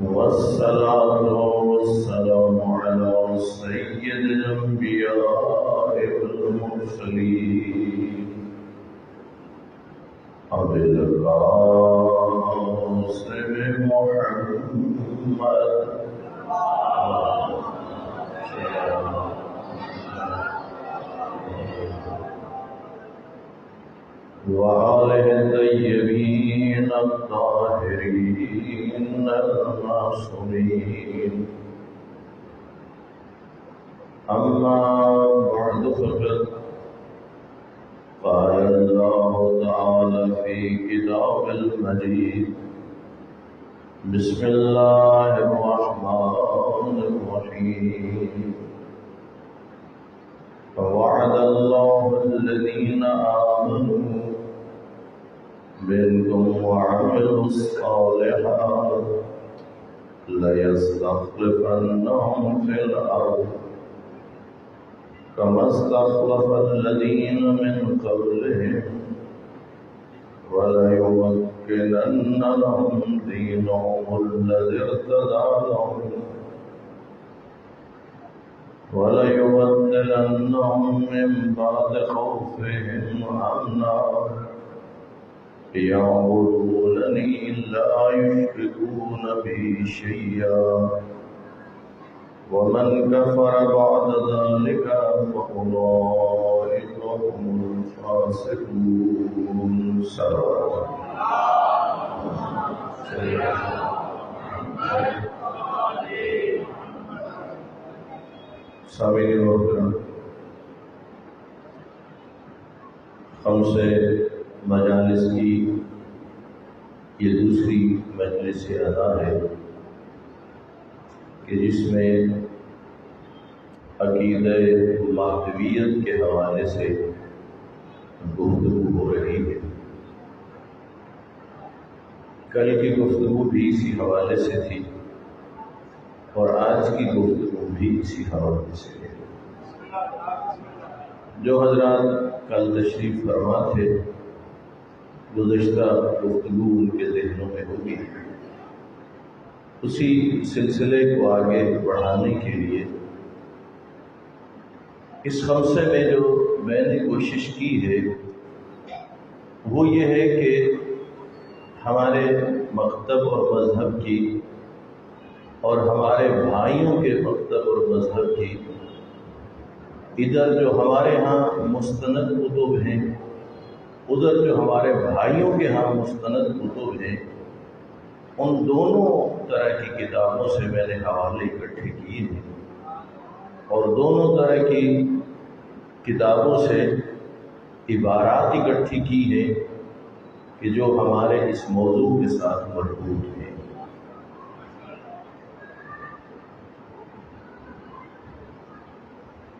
والصلاة والسلام على سيد الأنبياء والمرسلين أبي القاسم محمد وآله الطيبين الطاهرين المعصومين أما بعد فقد قال الله تعالى في كتاب المجيد بسم الله الرحمن الرحيم فوعد الله الذين آمنوا منكم وعملوا الصالحات ليستخلفنهم في الأرض كما استخلف الذين من قبلهم وليمكنن لهم دينهم الذي ارتضى لهم وليبدلنهم من بعد خوفهم أمنا يعبدونني لا يشركون بي شيئا ومن كفر بعد ذلك فأولئك هم الفاسقون. سامعین محترم، خمس مجالس کی یہ دوسری مجلس ادا ہے کہ جس میں عقیدہ مہدویت کے حوالے سے گفتگو ہو رہی ہے۔ کل کی گفتگو بھی اسی حوالے سے تھی اور آج کی گفتگو بھی اسی حوالے سے ہے۔ جو حضرات کل تشریف فرما تھے، گزشتہ گفتگو ان کے ذہنوں میں ہوگی، اسی سلسلے کو آگے بڑھانے کے لیے اس خمسے میں جو میں نے کوشش کی ہے وہ یہ ہے کہ ہمارے مکتب اور مذہب کی اور ہمارے بھائیوں کے مکتب اور مذہب کی ادھر جو ہمارے ہاں مستند کتب ہیں، ادھر جو ہمارے بھائیوں کے ہاں مستند کتب ہیں، ان دونوں طرح کی کتابوں سے میں نے حوالے اکٹھے کیے ہیں اور دونوں طرح کی کتابوں سے عبارات اکٹھی کی ہیں کہ جو ہمارے اس موضوع کے ساتھ مربوط ہیں۔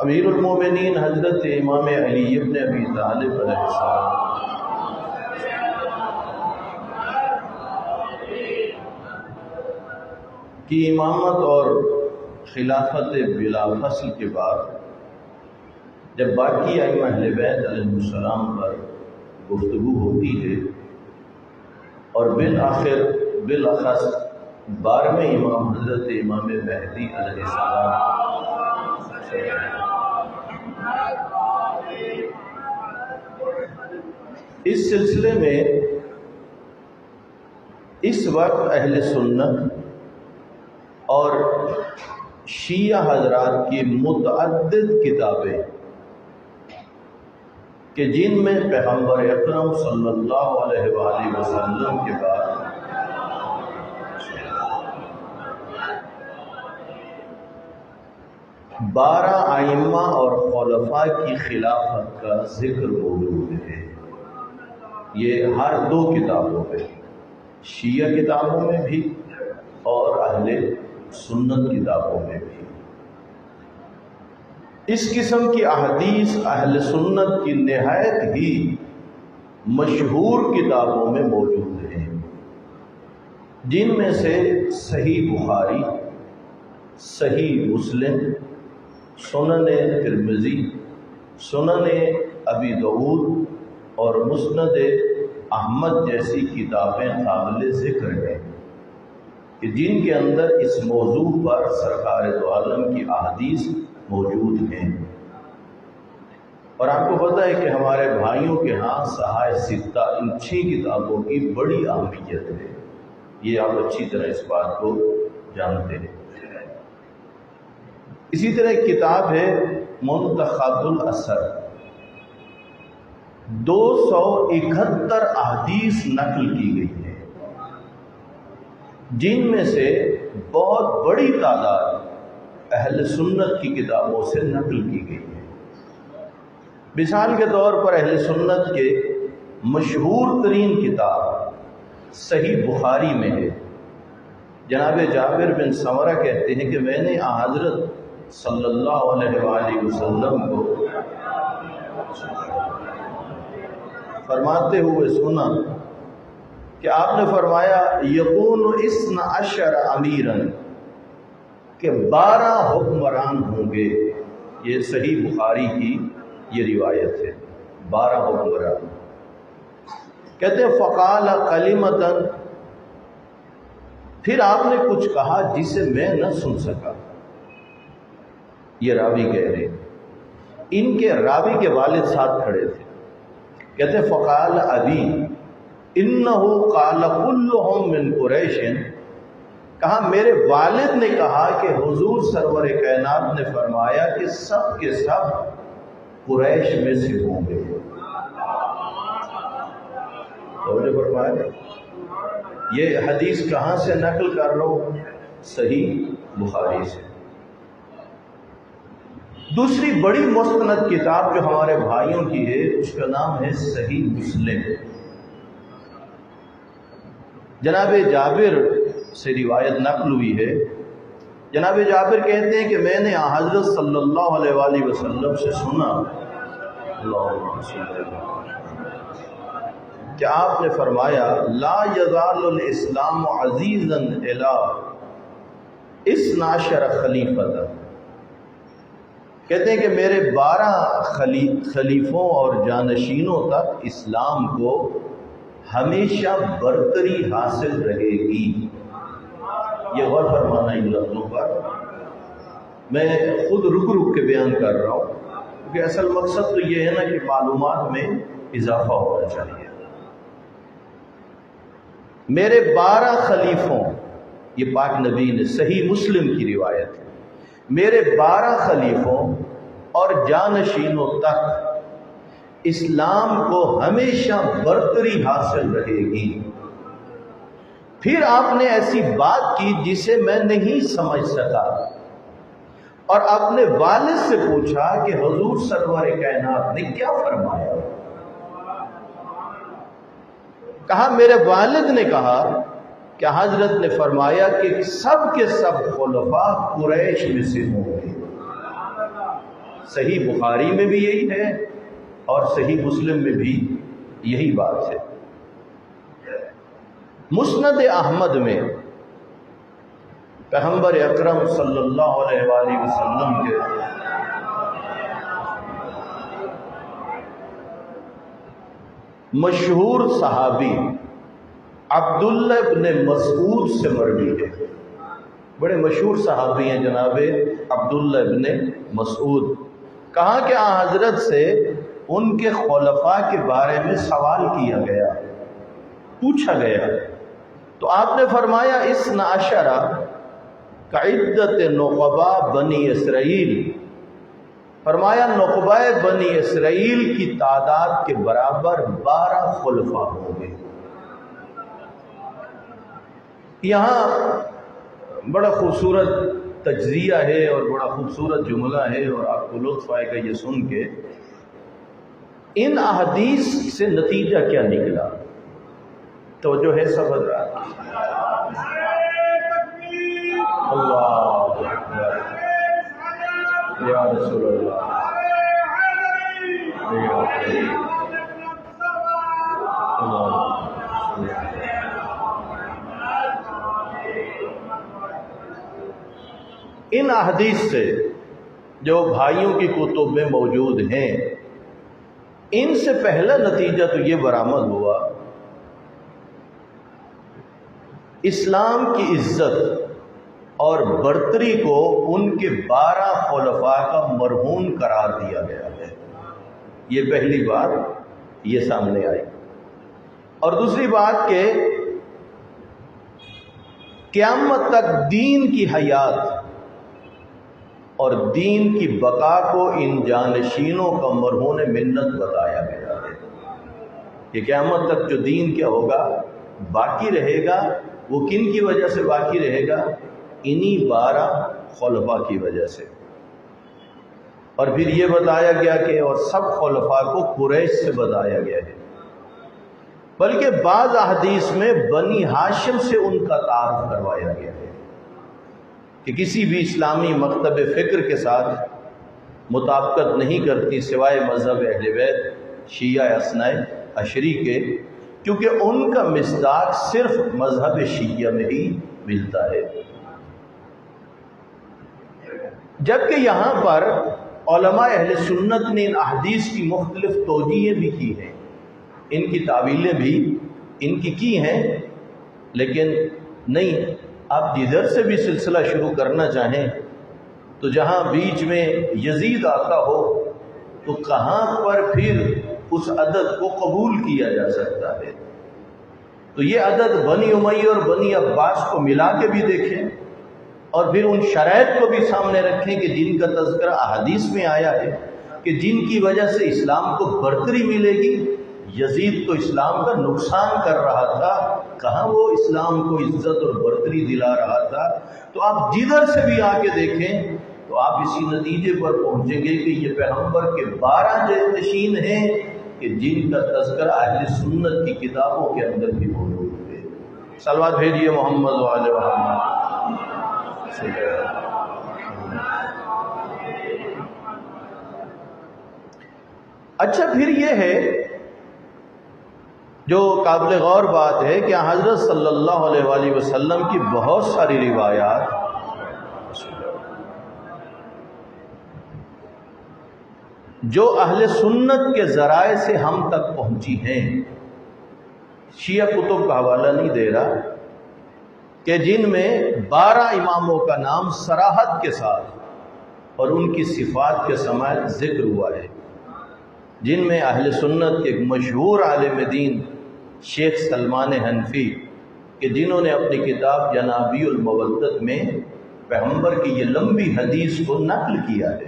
امیر المومنین حضرت امام علی ابن ابی طالب علیہ السلام کی امامت اور خلافت بلا فصل کے بعد جب باقی ائمہ اہل بیت علیہ السلام پر گفتگو ہوتی ہے اور بالاخص 12ویں امام حضرت امام مہدی علیہ السلام اس سلسلے میں اس وقت اہل سنت اور شیعہ حضرات کی متعدد کتابیں کہ جن میں پیغمبر اکرم صلی اللہ علیہ وآلہ وسلم کے بعد بارہ ائمہ اور خلفاء کی خلافت کا ذکر موجود ہے۔ یہ ہر دو کتابوں میں، شیعہ کتابوں میں بھی اور اہل سنت کتابوں میں بھی، اس قسم کی احادیث اہل سنت کی نہایت ہی مشہور کتابوں میں موجود ہیں، جن میں سے صحیح بخاری، صحیح مسلم، سنن ترمذی، سنن ابی داؤد اور مسند احمد جیسی کتابیں قابل ذکر ہیں۔ کہ جن کے اندر اس موضوع پر سرکار دو عالم کی احادیث موجود ہیں۔ اور آپ کو پتہ ہے کہ ہمارے بھائیوں کے ہاں صحائف ستہ ان 6 کتابوں کی بڑی اہمیت ہے، یہ آپ اچھی طرح اس بات کو جانتے ہیں۔ اسی طرح ایک کتاب ہے منتخب الاثر، 271 احادیث نقل کی گئی ہے، جن میں سے بہت بڑی تعداد اہل سنت کی کتابوں سے نقل کی گئی ہے۔ مثال کے طور پر اہل سنت کے مشہور ترین کتاب صحیح بخاری میں ہے۔ جناب جابر بن سمرہ کہتے ہیں کہ میں نے حضرت صلی اللہ علیہ وآلہ وسلم کو فرماتے ہوئے سنا کہ آپ نے فرمایا یکون 12 امیراً، کہ 12 حکمران ہوں گے۔ یہ صحیح بخاری کی یہ روایت ہے، 12 حکمران۔ کہتے ہیں فقال کلمۃ، پھر آپ نے کچھ کہا جسے میں نہ سن سکا۔ یہ راوی کہہ رہے ہیں، ان کے راوی کے والد ساتھ کھڑے تھے۔ کہتے ہیں فقال ابی انہ قال کلہم من قریش، کہا میرے والد نے کہا کہ حضور سرور کائنات نے فرمایا کہ سب کے سب قریش میں سے ہوں گے۔ توجہ فرمایا، یہ حدیث کہاں سے نقل کر رہا ہوں؟ صحیح بخاری سے۔ دوسری بڑی مستند کتاب جو ہمارے بھائیوں کی ہے اس کا نام ہے صحیح مسلم۔ جناب جابر سے روایت نقل ہوئی ہے، جناب جابر کہتے ہیں کہ میں نے حضرت صلی اللہ علیہ وآلہ وسلم سے سنا کہ آپ نے فرمایا لا یزال الاسلام عزیزا الی 12 خلیفۃ، کہتے ہیں کہ میرے 12 خلیفوں اور جانشینوں تک اسلام کو ہمیشہ برتری حاصل رہے گی۔ یہ غور فرمانا ان لفظوں پر، میں خود رک کے بیان کر رہا ہوں کیونکہ اصل مقصد تو یہ ہے نا کہ معلومات میں اضافہ ہونا چاہیے۔ میرے 12 خلیفوں، یہ پاک نبی نے صحیح مسلم کی روایت ہے، میرے 12 خلیفوں اور جانشینوں تک اسلام کو ہمیشہ برتری حاصل رہے گی۔ پھر آپ نے ایسی بات کی جسے میں نہیں سمجھ سکا، اور اپنے والد سے پوچھا کہ حضور سرور کائنات نے کیا فرمایا؟ کہا میرے والد نے کہا کہ حضرت نے فرمایا کہ سب کے سب خلفاء قریش میں سے ہوں گے۔ صحیح بخاری میں بھی یہی ہے اور صحیح مسلم میں بھی یہی بات ہے۔ مسند احمد میں پیغمبر اکرم صلی اللہ علیہ وآلہ وسلم کے مشہور صحابی عبداللہ ابن مسعود سے مروی ہے، بڑے مشہور صحابی ہیں جناب عبداللہ ابن مسعود۔ کہا کہ حضرت سے ان کے خلفاء کے بارے میں سوال کیا گیا، پوچھا گیا، تو آپ نے فرمایا 12 کعدت نقباء بنی اسرائیل، فرمایا نقبہ بنی اسرائیل کی تعداد کے برابر 12 خلفاء ہوں گے۔ یہاں بڑا خوبصورت تجزیہ ہے اور بڑا خوبصورت جملہ ہے، اور آپ کو لطف آئے گا یہ سن کے۔ ان احادیث سے نتیجہ کیا نکلا؟ توجہ ہے سب حضرات؟ اللہ اکبر یا رسول اللہ۔ ان احادیث سے جو بھائیوں کی کتب میں موجود ہیں، ان سے پہلا نتیجہ تو یہ برآمد ہوا اسلام کی عزت اور برتری کو ان کے 12 خلفاء کا مرہون قرار دیا گیا ہے۔ یہ پہلی بات یہ سامنے آئی۔ اور دوسری بات کہ قیامت تک دین کی حیات اور دین کی بقا کو ان جانشینوں کا مرہون منت بتایا گیا ہے کہ قیامت تک جو دین کیا ہوگا، باقی رہے گا۔ وہ کن کی وجہ سے باقی رہے گا؟ انہی 12 خلفاء کی وجہ سے۔ اور پھر یہ بتایا گیا کہ اور سب خلفاء کو قریش سے بتایا گیا ہے، بلکہ بعض احادیث میں بنی ہاشم سے ان کا تعارف کروایا گیا ہے کہ کسی بھی اسلامی مکتب فکر کے ساتھ مطابقت نہیں کرتی سوائے مذہب اہل بیت شیعہ اثنا عشری کے، کیونکہ ان کا مصداق صرف مذہب شیعہ میں ہی ملتا ہے۔ جبکہ یہاں پر علماء اہل سنت نے ان احادیث کی مختلف توجیہیں بھی کی ہیں، ان کی تعویلیں بھی ان کی ہیں، لیکن نہیں، آپ جدھر سے بھی سلسلہ شروع کرنا چاہیں تو جہاں بیچ میں یزید آتا ہو تو کہاں پر پھر اس عدد کو قبول کیا جا سکتا ہے؟ تو یہ عدد بنی امیہ اور بنی عباس کو ملا کے بھی دیکھیں اور پھر ان شرائط کو بھی سامنے رکھیں کہ جن کا تذکرہ احادیث میں آیا ہے کہ جن کی وجہ سے اسلام کو برتری ملے گی۔ یزید تو اسلام کا نقصان کر رہا تھا، کہاں وہ اسلام کو عزت اور برتری دلا رہا تھا۔ تو آپ جدھر سے بھی آ کے دیکھیں تو آپ اسی نتیجے پر پہنچیں گے کہ یہ پیغمبر کے 12 جانشین ہیں کہ جن کا تذکرہ اہل سنت کی کتابوں کے اندر بھی موجود ہے۔ صلوات بھیجیے محمد و آل محمد۔ اچھا، پھر یہ ہے جو قابل غور بات ہے کہ حضرت صلی اللہ علیہ وآلہ وسلم کی بہت ساری روایات جو اہل سنت کے ذرائع سے ہم تک پہنچی ہیں، شیعہ کتب کا حوالہ نہیں دے رہا، کہ جن میں 12 اماموں کا نام صراحت کے ساتھ اور ان کی صفات کے سمیت ذکر ہوا ہے، جن میں اہل سنت کے ایک مشہور عالم دین شیخ سلمان حنفی کہ جنہوں نے اپنی کتاب جنابی المودت میں پیغمبر کی یہ لمبی حدیث کو نقل کیا ہے۔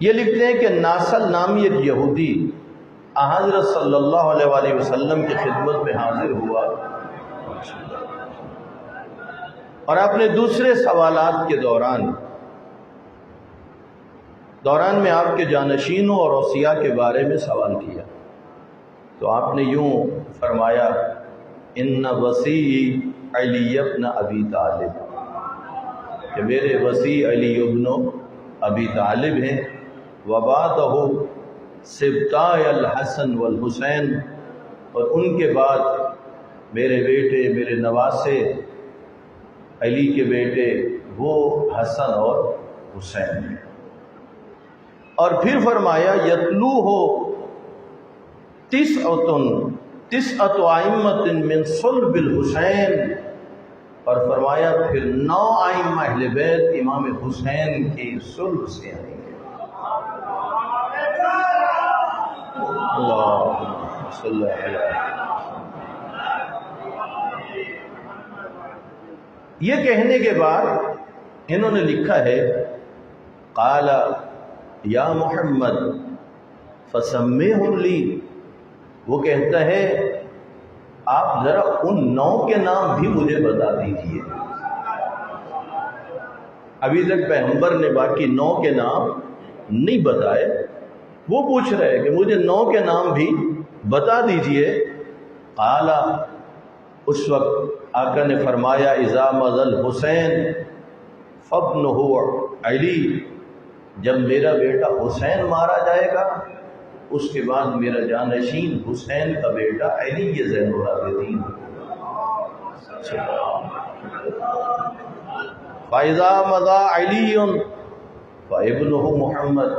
یہ لکھتے ہیں کہ ناصل نامی ایک یہودی حضرت صلی اللہ علیہ وآلہ وسلم کی خدمت میں حاضر ہوا اور اپنے دوسرے سوالات کے دوران میں آپ کے جانشینوں اور اوصیاء کے بارے میں سوال کیا تو آپ نے یوں فرمایا، ان وصی علی ابن ابی طالب، کہ میرے وصی علی ابن ابی طالب ہیں، وبعدہ سبطائے الحسن والحسین، اور ان کے بعد میرے بیٹے، میرے نواسے علی کے بیٹے وہ حسن اور حسین ہیں۔ اور پھر فرمایا یتلوہ تسعۃ ائمۃ من صلب الحسین، اور فرمایا پھر 9 ائمہ اہل بیت امام حسین کی صلب سے آئیں گے۔ اللہم صلی علیہ۔ یہ کہنے کے بعد انہوں نے لکھا ہے، قال یا محمد فسمہم لی، وہ کہتا ہے آپ ذرا ان 9 کے نام بھی مجھے بتا دیجئے۔ ابھی تک پیغمبر نے باقی 9 کے نام نہیں بتائے، وہ پوچھ رہے کہ مجھے 9 کے نام بھی بتا دیجئے۔ قال، اس وقت آقا نے فرمایا، اذا مضى الحسین فابنہ علی، جب میرا بیٹا حسین مارا جائے گا اس کے بعد میرا جانشین حسین کا بیٹا علی زین العابدین۔ فَإِذَا مَضَى عَلِيٌّ فَابْنُهُ محمد،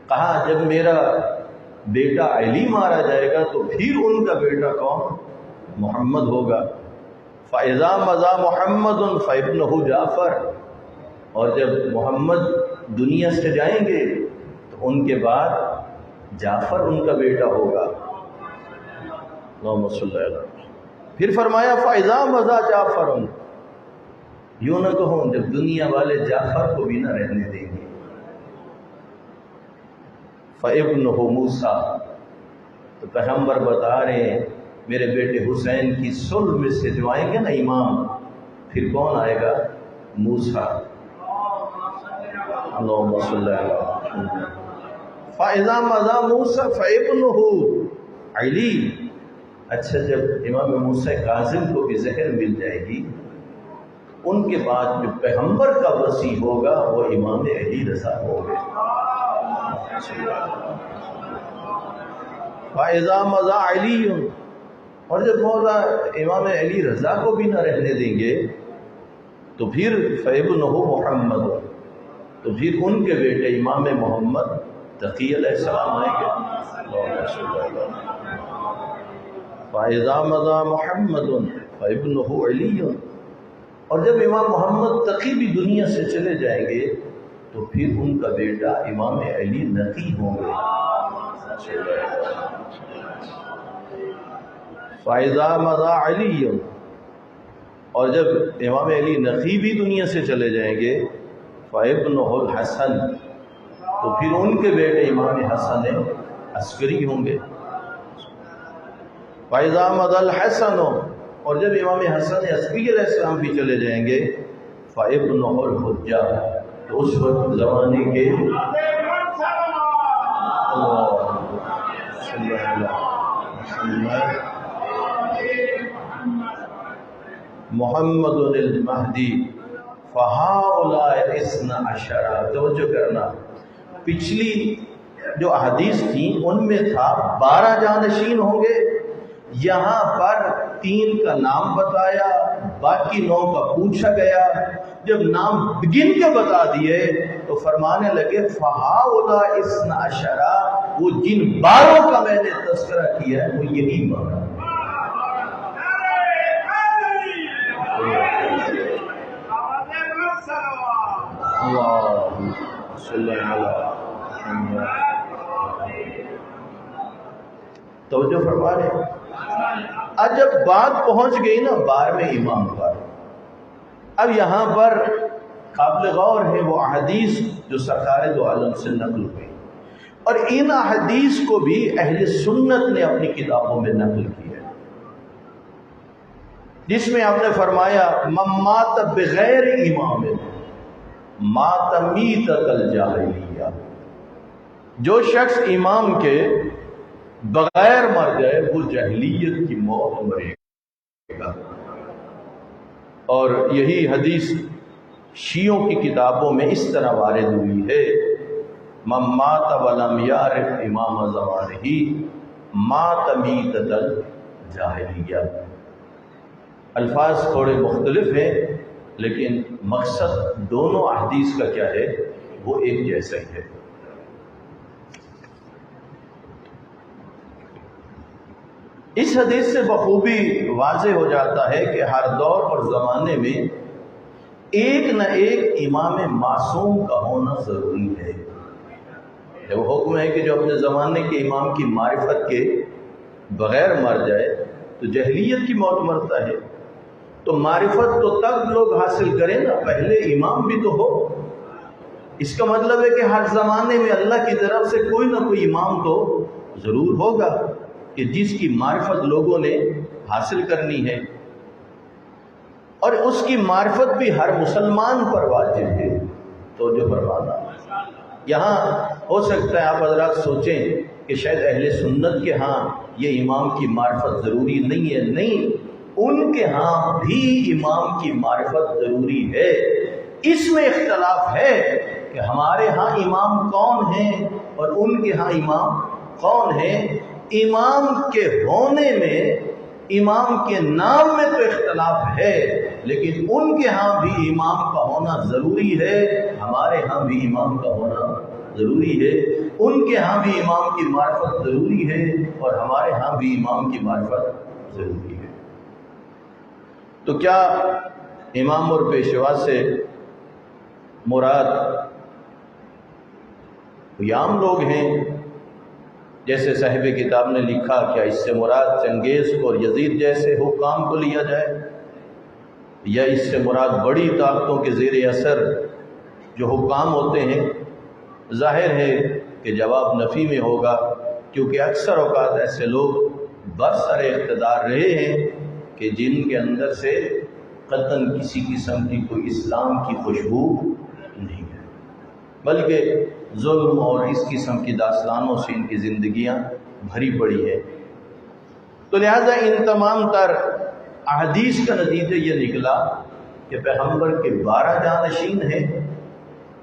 کہا جب میرا بیٹا علی مارا جائے گا تو پھر ان کا بیٹا کون؟ محمد ہوگا۔ فَإِذَا مَضَى مُحَمَّدٌ فَابْنُهُ جعفر، اور جب محمد دنیا سے جائیں گے تو ان کے بعد جعفر ان کا بیٹا ہوگا۔ اللہم صلی اللہ علیہ وسلم۔ پھر فرمایا فَإِذَا مَضَى جعفر، یوں نہ کہو جب دنیا والے جعفر کو بھی نہ رہنے دیں گے، فَابْنُهُ موسیٰ، تو پیغمبر بتا رہے ہیں میرے بیٹے حسین کی صلب میں سے جو آئیں گے نا امام، پھر کون آئے گا؟ موسیٰ۔ اللہم صلی اللہ علیہ وسلم۔ فَإِذَا مَضَى مُوسَىٰ فَابْنُهُ عَلِي، اچھا جب امام موسیٰ کاظم کو بھی زہر مل جائے گی، ان کے بعد جو پیغمبر کا وصی ہوگا وہ امام علی رضا ہوگا۔ فَإِذَا مَضَى عَلِيٌّ، اور جب مولا امام علی رضا کو بھی نہ رہنے دیں گے تو پھر فَابْنُهُ محمد، تو پھر ان کے بیٹے امام محمد تقی علیہ السلام آئیں گے۔ فَإِذَا مَضَى مُحَمَّدٌ فَابْنُهُ عَلِيٌّ، اور جب امام محمد تقی بھی دنیا سے چلے جائیں گے تو پھر ان کا بیٹا امام علی نقی ہوں گے۔ فَإِذَا مَضَى عَلِيٌّ، اور جب امام علی نقی بھی دنیا سے چلے جائیں گے فَابْنُهُ الْحَسَنُ، تو پھر ان کے بیٹے امام حسن عسکری ہوں گے۔ فَإِذَا مَضَى الْحَسَنُ، اور جب امام حسن عسکری علیہ السلام بھی چلے جائیں گے فَابْنُهُ الْحُجَّةُ، تو اس وقت زمانے کے محمد المہدی فَهَؤُلَاءِ اثْنَ عَشَرَ، توجہ کرنا، پچھلی جو احادیث تھیں ان میں تھا 12 جانشین ہوں گے، یہاں پر 3 کا نام بتایا، باقی 9 کا پوچھا گیا، جب نام گن کے بتا دیے تو فرمانے لگے فَهَؤُلَاءِ اثْنَ عَشَرَ، وہ جن 12 کا میں نے تذکرہ کیا ہے وہ یہی مانا۔ اللہم صلی اللہ علیہ وسلم۔ توجہ فرما رہے ہیں۔ اب جب بات پہنچ گئی نا 12ویں امام پر، اب یہاں پر قابل غور ہے وہ احادیث جو سرکار دو عالم سے نقل ہوئی، اور ان احادیث کو بھی اہل سنت نے اپنی کتابوں میں نقل کیا ہے، جس میں آپ نے فرمایا من مات بغیر امام مات میتۃ الجاہلیہ، جو شخص امام کے بغیر مر جائے وہ جاہلیت کی موت مرے گا۔ اور یہی حدیث شیعوں کی کتابوں میں اس طرح وارد ہوئی ہے من مات ولم یعرف امام زمانہ مات میتۃ الجاہلیہ۔ الفاظ تھوڑے مختلف ہیں لیکن مقصد دونوں احادیث کا کیا ہے، وہ ایک جیسا ہی ہے۔ اس حدیث سے بخوبی واضح ہو جاتا ہے کہ ہر دور اور زمانے میں ایک نہ ایک امام معصوم کا ہونا ضروری ہے۔ جب حکم ہے کہ جو اپنے زمانے کے امام کی معرفت کے بغیر مر جائے تو جہلیت کی موت مرتا ہے، تو معرفت تو تب لوگ حاصل کریں نا، پہلے امام بھی تو ہو۔ اس کا مطلب ہے کہ ہر زمانے میں اللہ کی طرف سے کوئی نہ کوئی امام تو ضرور ہوگا کہ جس کی معرفت لوگوں نے حاصل کرنی ہے، اور اس کی معرفت بھی ہر مسلمان پر واجب ہے۔ تو جو فرمانا یہاں ہو سکتا ہے آپ حضرات سوچیں کہ شاید اہل سنت کے ہاں یہ امام کی معرفت ضروری نہیں ہے، نہیں، ان کے ہاں بھی امام کی معرفت ضروری ہے۔ اس میں اختلاف ہے کہ ہمارے ہاں امام کون ہیں اور ان کے ہاں امام کون ہیں۔ امام کے ہونے میں، امام کے نام میں تو اختلاف ہے، لیکن ان کے ہاں بھی امام کا ہونا ضروری ہے، ہمارے ہاں بھی امام کا ہونا ضروری ہے۔ ان کے ہاں بھی امام کی معرفت ضروری ہے اور ہمارے ہاں بھی امام کی معرفت ضروری ہے۔ تو کیا امام اور پیشوا سے مراد یہ عام لوگ ہیں جیسے صاحب کتاب نے لکھا؟ کیا اس سے مراد چنگیز کو اور یزید جیسے حکام کو لیا جائے، یا اس سے مراد بڑی طاقتوں کے زیر اثر جو حکام ہوتے ہیں؟ ظاہر ہے کہ جواب نفی میں ہوگا، کیونکہ اکثر اوقات ایسے لوگ برسر اقتدار رہے ہیں کہ جن کے اندر سے قطعاً کسی قسم کی کوئی اسلام کی خوشبو نہیں ہے، بلکہ ظلم اور اس قسم کی داستانوں سے ان کی زندگیاں بھری پڑی ہے۔ تو لہذا ان تمام تر احادیث کا نتیجہ یہ نکلا کہ پیغمبر کے 12 جانشین ہیں،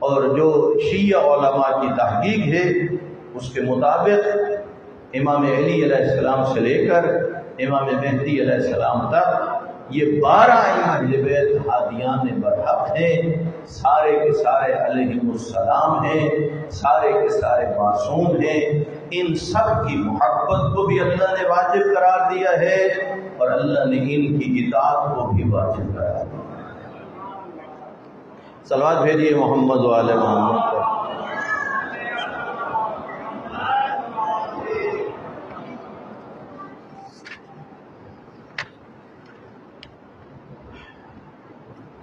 اور جو شیعہ علماء کی تحقیق ہے اس کے مطابق امام علی علیہ السلام سے لے کر امام مہدی علیہ السلام تک یہ 12 اہل بیت ہادیان برحق ہیں، سارے کے سارے علیہم السلام ہیں، سارے کے سارے معصوم ہیں۔ ان سب کی محبت کو بھی اللہ نے واجب قرار دیا ہے اور اللہ نے ان کی اطاعت کو بھی واجب قرار دیا۔ صلوات بھیجیے محمد و آل محمد پر۔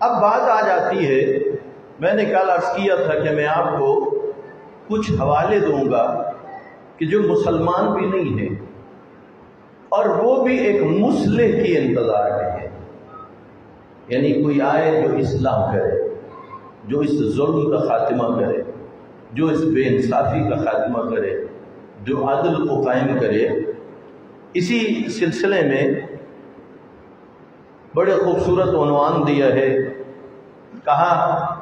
اب بات آ جاتی ہے، میں نے کل عرض کیا تھا کہ میں آپ کو کچھ حوالے دوں گا کہ جو مسلمان بھی نہیں ہیں اور وہ بھی ایک مصلح کی انتظار میں ہے، یعنی کوئی آئے جو اصلاح کرے، جو اس ظلم کا خاتمہ کرے، جو اس بے انصافی کا خاتمہ کرے، جو عدل کو قائم کرے۔ اسی سلسلے میں بڑے خوبصورت عنوان دیا ہے، کہا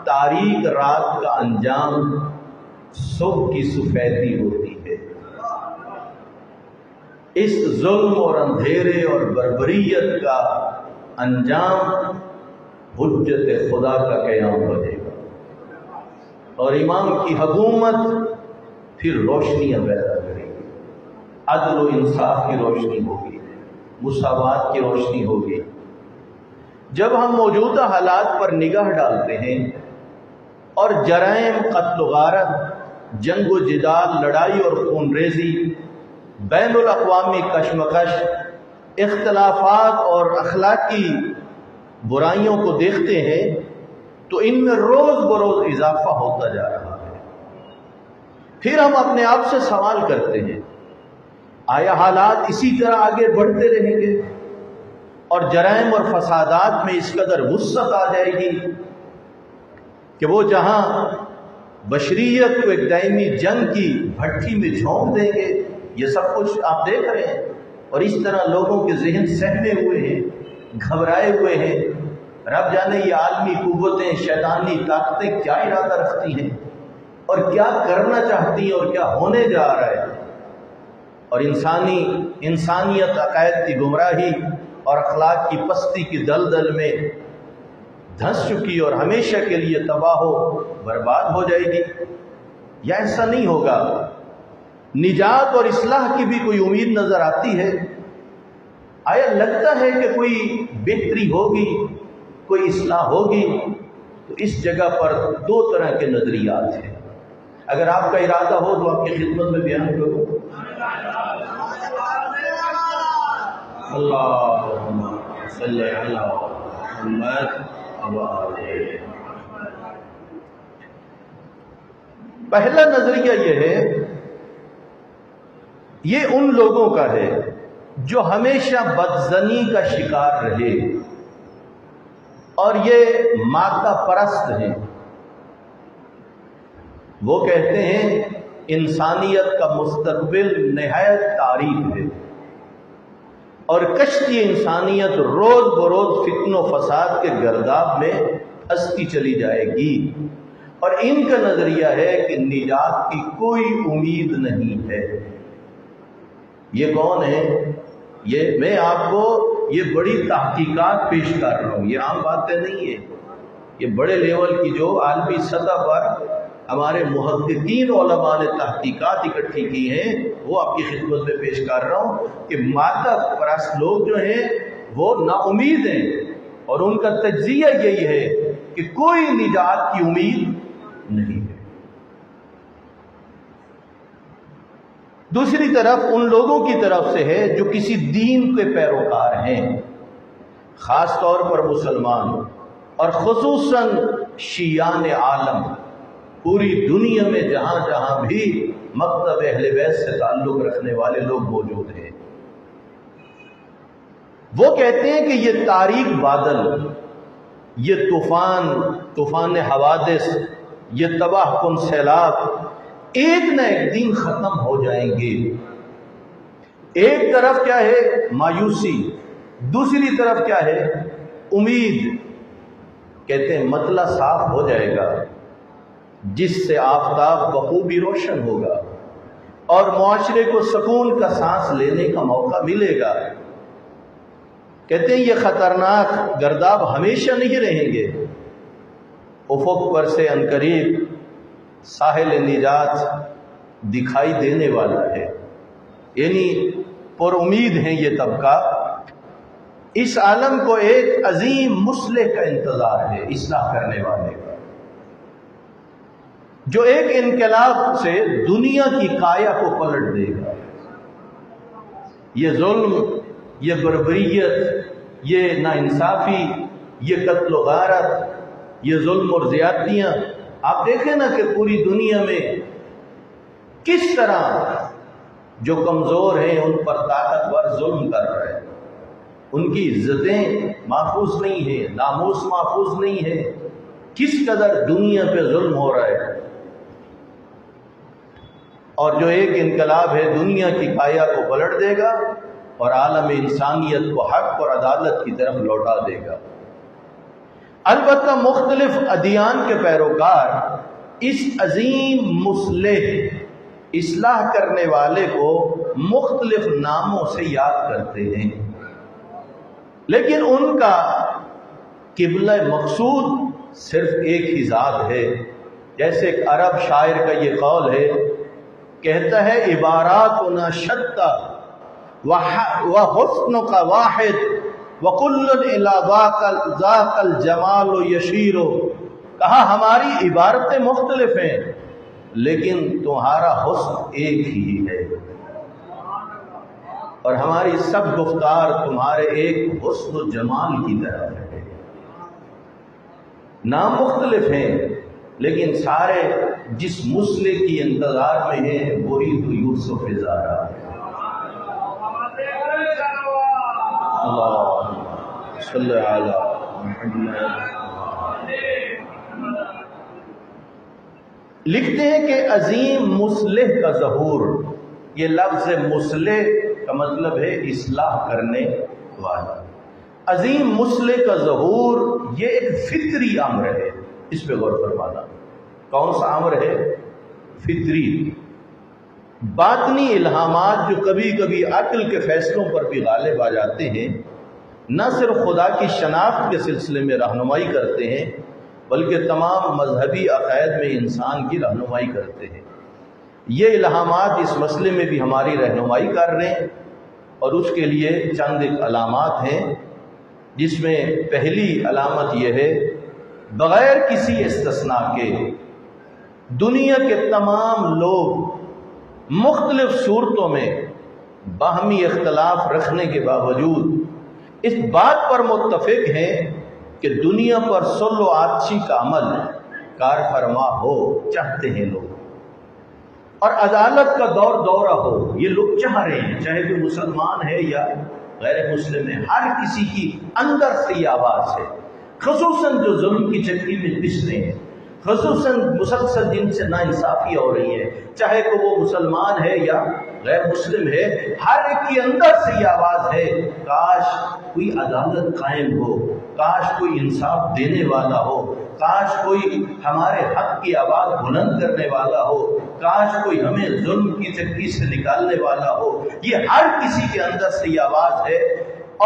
تاریک رات کا انجام صبح کی سفیدی ہوتی ہے۔ اس ظلم اور اندھیرے اور بربریت کا انجام حجت خدا کا قیام بنے گا، اور امام کی حکومت پھر روشنیاں پیدا کرے گی، عدل و انصاف کی روشنی ہوگی، مساوات کی روشنی ہوگی۔ جب ہم موجودہ حالات پر نگاہ ڈالتے ہیں اور جرائم، قتل و غارت، جنگ و جدال، لڑائی اور خون ریزی، بین الاقوامی کشمکش، اختلافات اور اخلاقی برائیوں کو دیکھتے ہیں تو ان میں روز بروز اضافہ ہوتا جا رہا ہے۔ پھر ہم اپنے آپ سے سوال کرتے ہیں، آیا حالات اسی طرح آگے بڑھتے رہیں گے اور جرائم اور فسادات میں اس قدر وسعت آ جائے گی کہ وہ جہاں بشریت کو ایک دائمی جنگ کی بھٹی میں جھونک دیں گے؟ یہ سب کچھ آپ دیکھ رہے ہیں، اور اس طرح لوگوں کے ذہن سہمے ہوئے ہیں، گھبرائے ہوئے ہیں۔ رب جانے یہ عالمی قوتیں، شیطانی طاقتیں کیا ارادہ رکھتی ہیں اور کیا کرنا چاہتی ہیں اور کیا ہونے جا رہا ہے، اور انسانیت عقائد کی گمراہی اور اخلاق کی پستی کی دلدل میں دھنس چکی اور ہمیشہ کے لیے تباہ و برباد ہو جائے گی، یا ایسا نہیں ہوگا؟ نجات اور اصلاح کی بھی کوئی امید نظر آتی ہے؟ آیا لگتا ہے کہ کوئی بہتری ہوگی، کوئی اصلاح ہوگی؟ تو اس جگہ پر 2 طرح کے نظریات ہیں، اگر آپ کا ارادہ ہو تو آپ کی خدمت میں بیان کروں۔ اللہم صلی علی محمد و آلہ۔ پہلا نظریہ یہ ہے، یہ ان لوگوں کا ہے جو ہمیشہ بدزنی کا شکار رہے اور یہ مادہ پرست ہیں۔ وہ کہتے ہیں انسانیت کا مستقبل نہایت تاریک ہے اور کشتی انسانیت روز بروز فتن و فساد کے گرداب میں پھنستی چلی جائے گی، اور ان کا نظریہ ہے کہ نجات کی کوئی امید نہیں ہے۔ یہ کون ہے؟ یہ میں آپ کو یہ بڑی تحقیقات پیش کر رہا ہوں، یہ عام باتیں نہیں ہیں، یہ بڑے لیول کی جو عالمی سطح پر ہمارے محققین علماء نے تحقیقات اکٹھی کی ہیں وہ آپ کی خدمت میں پیش کر رہا ہوں کہ مادہ پرست لوگ جو ہیں وہ نا امید ہیں اور ان کا تجزیہ یہی ہے کہ کوئی نجات کی امید نہیں ہے۔ دوسری طرف ان لوگوں کی طرف سے ہے جو کسی دین کے پیروکار ہیں، خاص طور پر مسلمان اور خصوصاً شیعان عالم، پوری دنیا میں جہاں جہاں بھی مکتب اہل بیت سے تعلق رکھنے والے لوگ موجود ہیں، وہ کہتے ہیں کہ یہ تاریک بادل، یہ طوفان حوادث، یہ تباہ کن سیلاب ایک نہ ایک دن ختم ہو جائیں گے۔ ایک طرف کیا ہے؟ مایوسی، دوسری طرف کیا ہے؟ امید۔ کہتے ہیں مطلع صاف ہو جائے گا جس سے آفتاب بخوبی روشن ہوگا اور معاشرے کو سکون کا سانس لینے کا موقع ملے گا۔ کہتے ہیں یہ خطرناک گرداب ہمیشہ نہیں رہیں گے، افق پر سے عنقریب ساحل نجات دکھائی دینے والا ہے۔ یعنی پر امید ہیں یہ طبقہ، اس عالم کو ایک عظیم مصلح کا انتظار ہے، اصلاح کرنے والے کا، جو ایک انقلاب سے دنیا کی کایا کو پلٹ دے گا۔ یہ ظلم، یہ بربریت، یہ ناانصافی، یہ قتل و غارت، یہ ظلم اور زیادتیاں، آپ دیکھیں نا کہ پوری دنیا میں کس طرح جو کمزور ہیں ان پر طاقتور ظلم کر رہے ہیں، ان کی عزتیں محفوظ نہیں ہیں، ناموس محفوظ نہیں ہے، کس قدر دنیا پہ ظلم ہو رہا ہے۔ اور جو ایک انقلاب ہے دنیا کی کایا کو پلٹ دے گا اور عالم انسانیت کو حق اور عدالت کی طرف لوٹا دے گا۔ البتہ مختلف ادیان کے پیروکار اس عظیم مصلح، اصلاح کرنے والے کو مختلف ناموں سے یاد کرتے ہیں، لیکن ان کا قبلہ مقصود صرف ایک ہی ذات ہے۔ جیسے ایک عرب شاعر کا یہ قول ہے، کہتا ہے عباراتنا شتیٰ وحسنک واحد وکل الی ذاک الجمال یشیر۔ کہا ہماری عبارتیں مختلف ہیں لیکن تمہارا حسن ایک ہی ہے، اور ہماری سب گفتار تمہارے ایک حسن و جمال کی طرف ہے۔ نام مختلف ہیں لیکن سارے جس مصلح کی انتظار میں ہیں وہی تو یوسف زارا ہے۔ اللہم صلی علی محمد۔ لکھتے ہیں کہ عظیم مصلح کا ظہور، یہ لفظ مصلح کا مطلب ہے اصلاح کرنے والا۔ عظیم مصلح کا ظہور یہ ایک فطری امر ہے، اس پہ غور فرمانا۔ کون سا امر ہے؟ فطری۔ باطنی الہامات جو کبھی کبھی عقل کے فیصلوں پر بھی غالب آ جاتے ہیں، نہ صرف خدا کی شناخت کے سلسلے میں رہنمائی کرتے ہیں بلکہ تمام مذہبی عقائد میں انسان کی رہنمائی کرتے ہیں۔ یہ الہامات اس مسئلے میں بھی ہماری رہنمائی کر رہے ہیں، اور اس کے لیے چند ایک علامات ہیں، جس میں پہلی علامت یہ ہے، بغیر کسی استثناء کے دنیا کے تمام لوگ مختلف صورتوں میں باہمی اختلاف رکھنے کے باوجود اس بات پر متفق ہیں کہ دنیا پر صلح و آتشی کا عمل کار فرما ہو، چاہتے ہیں لوگ، اور عدالت کا دورہ ہو، یہ لوگ چاہ رہے ہیں، چاہے کوئی مسلمان ہے یا غیر مسلم ہے، ہر کسی کی اندر سے یہ آواز ہے، خصوصاً جو ظلم کی چکی میں پس رہے ہیں، خصوصاً مسلسل جن سے ناانصافی ہو رہی ہے، چاہے کہ وہ مسلمان ہے یا غیر مسلم ہے، ہر ایک کے اندر سے یہ آواز ہے، کاش کوئی عدالت قائم ہو، کاش کوئی انصاف دینے والا ہو، کاش کوئی ہمارے حق کی آواز بلند کرنے والا ہو، کاش کوئی ہمیں ظلم کی چکی سے نکالنے والا ہو۔ یہ ہر کسی کے اندر سے یہ آواز ہے،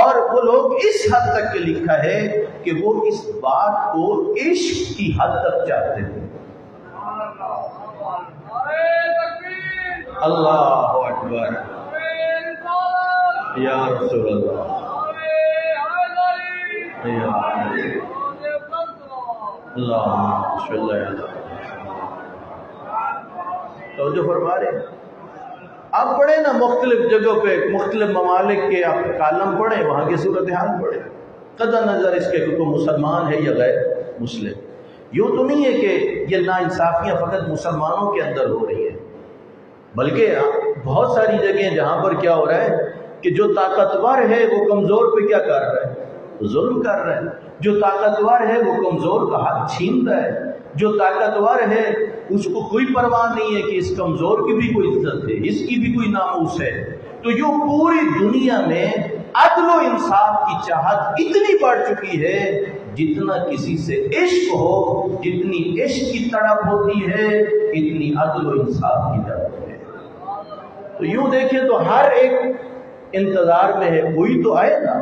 اور وہ لوگ اس حد تک کے لکھا ہے کہ وہ اس بات کو عشق کی حد تک چاہتے ہیں۔ اللہ اکبر یا رسول اللہ۔ تو جو فرما رہے ہیں آپ پڑھیں نا مختلف جگہوں پہ مختلف ممالک کے آپ کالم پڑھیں، وہاں کی صورتحال پڑھیں، قطع نظر اس کے کہ کوئی مسلمان ہے یا غیر مسلم۔ یوں تو نہیں ہے کہ یہ ناانصافیاں فقط مسلمانوں کے اندر ہو رہی ہیں، بلکہ بہت ساری جگہیں جہاں پر کیا ہو رہا ہے کہ جو طاقتور ہے وہ کمزور پہ کیا کر رہا ہے؟ ظلم کر رہا ہے۔ جو طاقتور ہے وہ کمزور کا حق چھین رہا ہے۔ جو طاقتور ہے اس کو کوئی پرواہ نہیں ہے کہ اس کمزور کی بھی کوئی عزت ہے، اس کی بھی کوئی ناموس ہے۔ تو یوں پوری دنیا میں عدل و انصاف کی چاہت اتنی بڑھ چکی ہے، جتنا کسی سے عشق ہو، جتنی عشق کی تڑپ ہوتی ہے اتنی عدل و انصاف کی تڑپ ہے۔ تو یوں دیکھیں تو ہر ایک انتظار میں ہے، کوئی تو آئے نا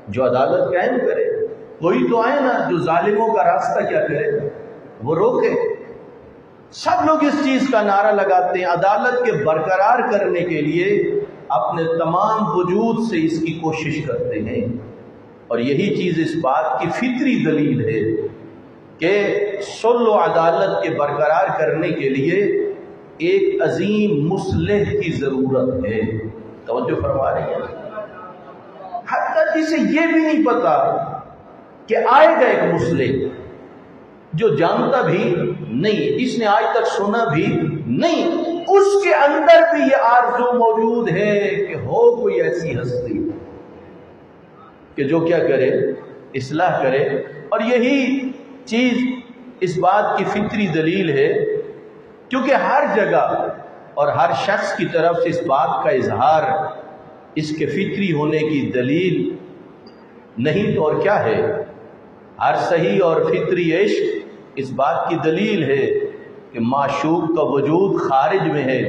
جو عدالت قائم کرے، کوئی تو آئے نا جو ظالموں کا راستہ کیا کرے، وہ روکے۔ سب لوگ اس چیز کا نعرہ لگاتے ہیں، عدالت کے برقرار کرنے کے لیے اپنے تمام وجود سے اس کی کوشش کرتے ہیں، اور یہی چیز اس بات کی فطری دلیل ہے کہ صلح و عدالت کے برقرار کرنے کے لیے ایک عظیم مصلح کی ضرورت ہے۔ توجہ فرما رہے ہیں؟ حتیٰ جسے یہ بھی نہیں پتا کہ آئے گا ایک مصلح، جو جانتا بھی نہیں، جس نے آج تک سنا بھی نہیں، اس کے اندر بھی یہ آرزو موجود ہے کہ ہو کوئی ایسی ہستی کہ جو کیا کرے، اصلاح کرے۔ اور یہی چیز اس بات کی فطری دلیل ہے، کیونکہ ہر جگہ اور ہر شخص کی طرف سے اس بات کا اظہار اس کے فطری ہونے کی دلیل نہیں تو اور کیا ہے؟ ہر صحیح اور فطری عشق اس بات کی دلیل ہے کہ معشوق کا وجود خارج میں ہے،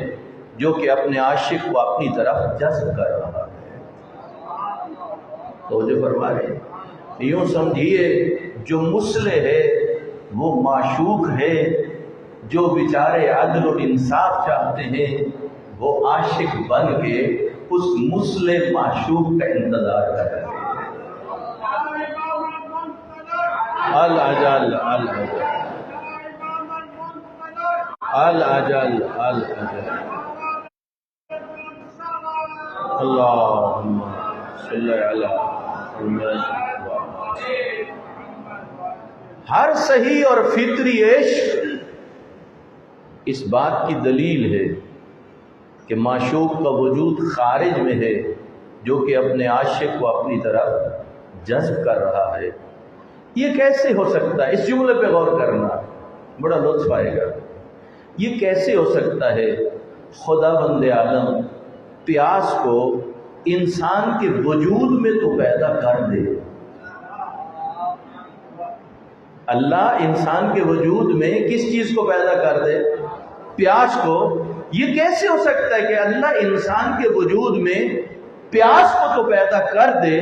جو کہ اپنے عاشق کو اپنی طرف جذب کر رہا ہے۔ توجہ فرما رہے ہیں؟ یوں سمجھیے جو مصلح ہے وہ معشوق ہے، جو بیچارے عدل و انصاف چاہتے ہیں وہ عاشق بن کے اس مصلح معشوق کا انتظار کر رہے ہیں۔ العجل العجل العجل العجل اللہم صلی علی محمد۔ ہر صحیح اور فطری عشق اس بات کی دلیل ہے کہ معشوق کا وجود خارج میں ہے، جو کہ اپنے عاشق کو اپنی طرف جذب کر رہا ہے۔ یہ کیسے ہو سکتا ہے؟ اس جملے پہ غور کرنا، بڑا لطف آئے گا۔ یہ کیسے ہو سکتا ہے خدا بند عالم پیاس کو انسان کے وجود میں تو پیدا کر دے؟ اللہ انسان کے وجود میں کس چیز کو پیدا کر دے؟ پیاس کو۔ یہ کیسے ہو سکتا ہے کہ اللہ انسان کے وجود میں پیاس کو تو پیدا کر دے،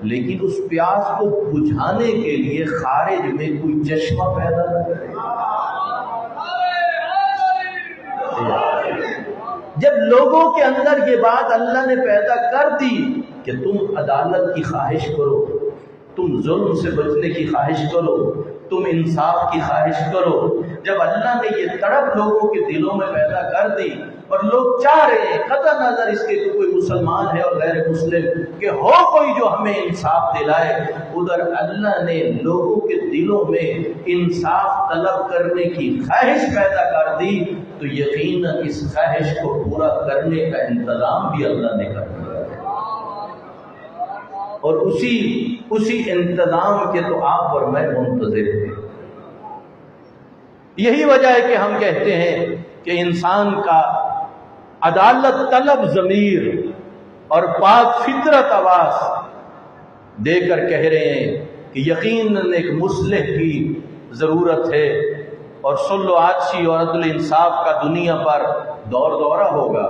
لیکن اس پیاس کو بجھانے کے لیے خارج میں کوئی چشمہ پیدا نہ کرے؟ جب لوگوں کے اندر یہ بات اللہ نے پیدا کر دی کہ تم عدالت کی خواہش کرو، تم ظلم سے بچنے کی خواہش کرو، تم انصاف کی خواہش کرو، جب اللہ نے یہ تڑپ لوگوں کے دلوں میں پیدا کر دی اور لوگ چاہ رہے ہیں قطع نظر اس کے کہ کوئی مسلمان ہے اور غیر مسلم کہ ہو کوئی جو ہمیں انصاف دلائے، ادھر اللہ نے لوگوں کے دلوں میں انصاف طلب کرنے کی خواہش پیدا کر دی، تو یقیناً اس خواہش کو پورا کرنے کا انتظام بھی اللہ نے کر دیا ہے، اور اسی انتظام کے تو آپ اور میں منتظر ہیں۔ یہی وجہ ہے کہ ہم کہتے ہیں کہ انسان کا عدالت طلب ضمیر اور پاک فطرت آواز دے کر کہہ رہے ہیں کہ یقیناً ایک مصلح کی ضرورت ہے، اور صلح و عدل اور عدل انصاف کا دنیا پر دورہ ہوگا،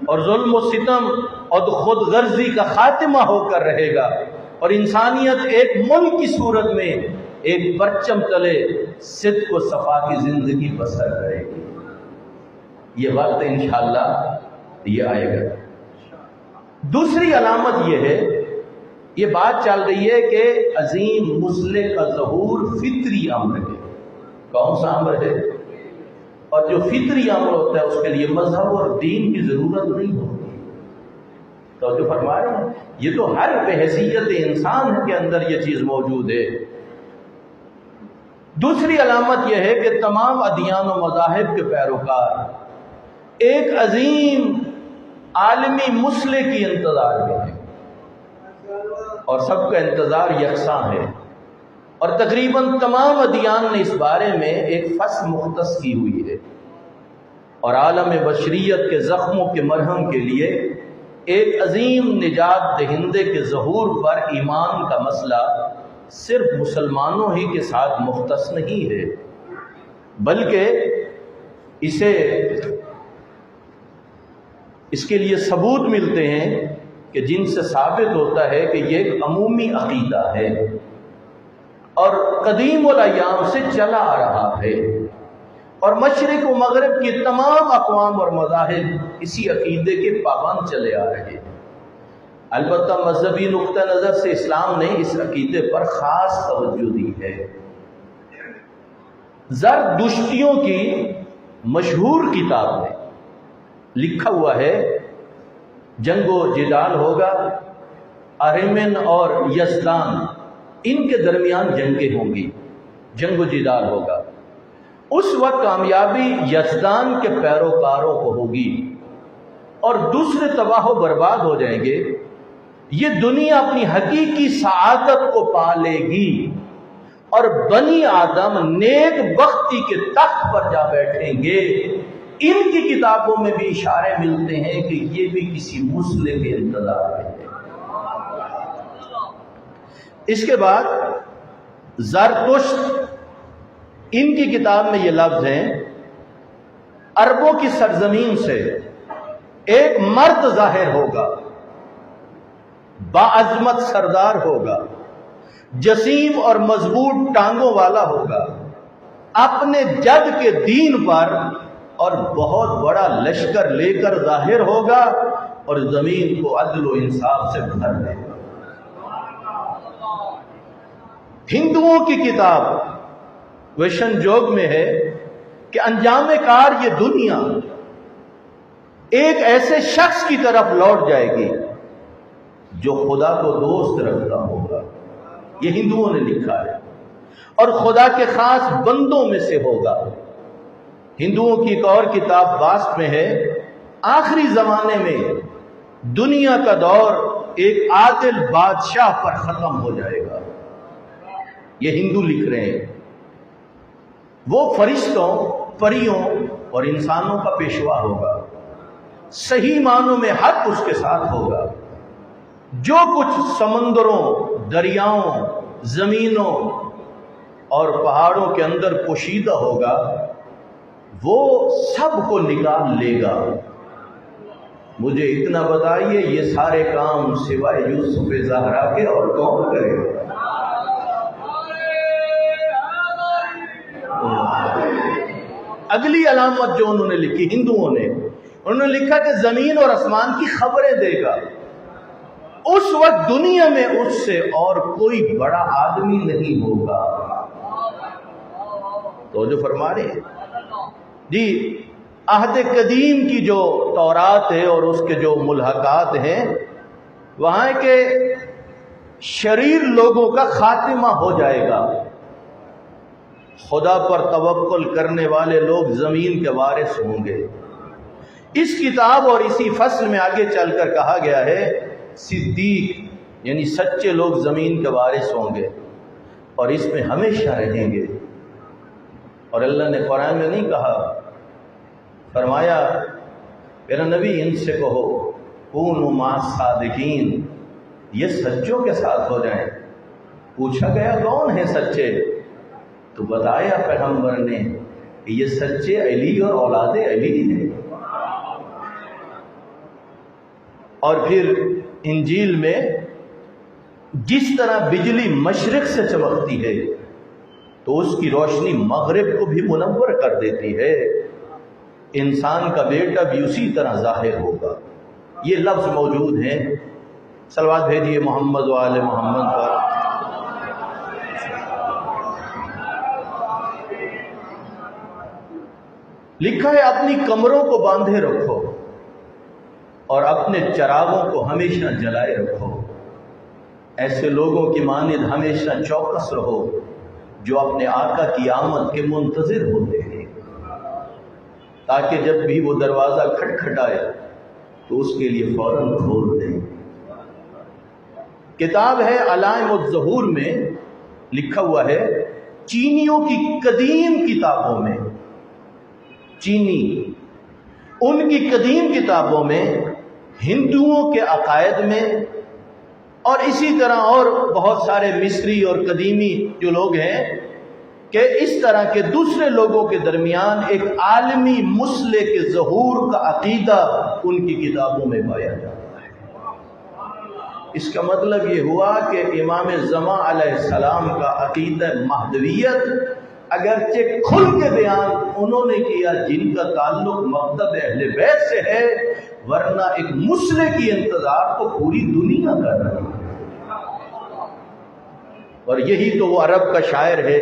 اور ظلم و ستم اور خود غرضی کا خاتمہ ہو کر رہے گا، اور انسانیت ایک ملک کی صورت میں ایک پرچم تلے صدق و صفا کی زندگی بسر کرے گی۔ یہ وقت انشاءاللہ یہ آئے گا۔ دوسری علامت یہ ہے یہ بات چل رہی ہے کہ عظیم مسلح کا ظہور فطری امر ہے۔ کون سا امر ہے؟ اور جو فطری امر ہوتا ہے اس کے لیے مذہب اور دین کی ضرورت نہیں ہوتی۔ تو جو فرما رہے ہیں یہ تو ہر بحیثیت انسان کے اندر یہ چیز موجود ہے۔ دوسری علامت یہ ہے کہ تمام ادیان و مذاہب کے پیروکار ایک عظیم عالمی مسلح کی انتظار میں ہیں، اور سب کا انتظار یکساں ہے، اور تقریباً تمام ادیان نے اس بارے میں ایک فصل مختص کی ہوئی ہے، اور عالم بشریت کے زخموں کے مرہم کے لیے ایک عظیم نجات دہندے کے ظہور پر ایمان کا مسئلہ صرف مسلمانوں ہی کے ساتھ مختص نہیں ہے، بلکہ اس کے لیے ثبوت ملتے ہیں کہ جن سے ثابت ہوتا ہے کہ یہ ایک عمومی عقیدہ ہے اور قدیم الایام سے چلا آ رہا ہے، اور مشرق و مغرب کی تمام اقوام اور مذاہب اسی عقیدے کے پابند چلے آ رہے ہیں۔ البتہ مذہبی نقطہ نظر سے اسلام نے اس عقیدے پر خاص توجہ دی ہے۔ زردشتیوں کی مشہور کتاب میں لکھا ہوا ہے جنگ و جدال ہوگا، ارمن اور یزدان ان کے درمیان جنگیں ہوں گی، جنگ و جدال ہوگا۔ اس وقت کامیابی یزدان کے پیروکاروں کو ہوگی اور دوسرے تباہ و برباد ہو جائیں گے۔ یہ دنیا اپنی حقیقی سعادت کو پا لے گی اور بنی آدم نیک بختی کے تخت پر جا بیٹھیں گے۔ ان کی کتابوں میں بھی اشارے ملتے ہیں کہ یہ بھی کسی مسلح کے انتظار میں ہے۔ اس کے بعد زرتشت، ان کی کتاب میں یہ لفظ ہیں، عربوں کی سرزمین سے ایک مرد ظاہر ہوگا، باعظمت سردار ہوگا، جسیم اور مضبوط ٹانگوں والا ہوگا، اپنے جد کے دین پر اور بہت بڑا لشکر لے کر ظاہر ہوگا اور زمین کو عدل و انصاف سے بھر دے گا۔ ہندوؤں کی کتاب ویشن جوگ میں ہے کہ انجام کار یہ دنیا ایک ایسے شخص کی طرف لوٹ جائے گی جو خدا کو دوست رکھتا ہوگا، یہ ہندوؤں نے لکھا ہے، اور خدا کے خاص بندوں میں سے ہوگا۔ ہندوؤں کی ایک اور کتاب واسط میں ہے، آخری زمانے میں دنیا کا دور ایک عادل بادشاہ پر ختم ہو جائے گا، یہ ہندو لکھ رہے ہیں۔ وہ فرشتوں، پریوں اور انسانوں کا پیشوا ہوگا، صحیح معنوں میں حق اس کے ساتھ ہوگا۔ جو کچھ سمندروں، دریاؤں، زمینوں اور پہاڑوں کے اندر پوشیدہ ہوگا وہ سب کو نکال لے گا۔ مجھے اتنا بتائیے یہ سارے کام سوائے یوسف زہرا کے اور کون کرے گا؟ اگلی علامت جو انہوں نے لکھی، ہندوؤں نے، انہوں نے لکھا کہ زمین اور آسمان کی خبریں دے گا۔ اس وقت دنیا میں اس سے اور کوئی بڑا آدمی نہیں ہوگا۔ تو جو فرما رہے ہیں جی، عہد قدیم کی جو تورات ہے اور اس کے جو ملحقات ہیں، وہاں کے شریر لوگوں کا خاتمہ ہو جائے گا۔ خدا پر توکل کرنے والے لوگ زمین کے وارث ہوں گے۔ اس کتاب اور اسی فصل میں آگے چل کر کہا گیا ہے صدیق یعنی سچے لوگ زمین کے وارث ہوں گے اور اس میں ہمیشہ رہیں گے۔ اور اللہ نے قرآن میں نہیں کہا، فرمایا میرا نبی ان سے کہو کونوا مع الصادقین، یہ سچوں کے ساتھ ہو جائیں۔ پوچھا گیا کون ہیں سچے؟ تو بتایا پیغمبر نے کہ یہ سچے علی اور اولاد علی ہیں۔ اور پھر انجیل میں جس طرح بجلی مشرق سے چمکتی ہے تو اس کی روشنی مغرب کو بھی منور کر دیتی ہے، انسان کا بیٹا بھی اسی طرح ظاہر ہوگا۔ یہ لفظ موجود ہیں صلوات بھیجیے محمد و آل محمد پر۔ لکھا ہے اپنی کمروں کو باندھے رکھو اور اپنے چراغوں کو ہمیشہ جلائے رکھو، ایسے لوگوں کی مانند ہمیشہ چوکس رہو جو اپنے آقا کی آمد کے منتظر ہوتے ہیں، تاکہ جب بھی وہ دروازہ کھٹکھٹائے تو اس کے لیے فوراً کھول دیں۔ کتاب ہے علائم الظہور میں لکھا ہوا ہے، چینیوں کی قدیم کتابوں میں، چینی ان کی قدیم کتابوں میں، ہندوؤں کے عقائد میں، اور اسی طرح اور بہت سارے مصری اور قدیمی جو لوگ ہیں، کہ اس طرح کے دوسرے لوگوں کے درمیان ایک عالمی مسئلے کے ظہور کا عقیدہ ان کی کتابوں میں پایا جاتا ہے۔ اس کا مطلب یہ ہوا کہ امام زمان علیہ السلام کا عقیدہ مہدویت اگرچہ کھل کے بیان انہوں نے کیا جن کا تعلق مکتب اہل بیت سے ہے، ورنہ ایک مسئلے کی انتظار تو پوری دنیا کر رہی ہے۔ اور یہی تو وہ عرب کا شاعر ہے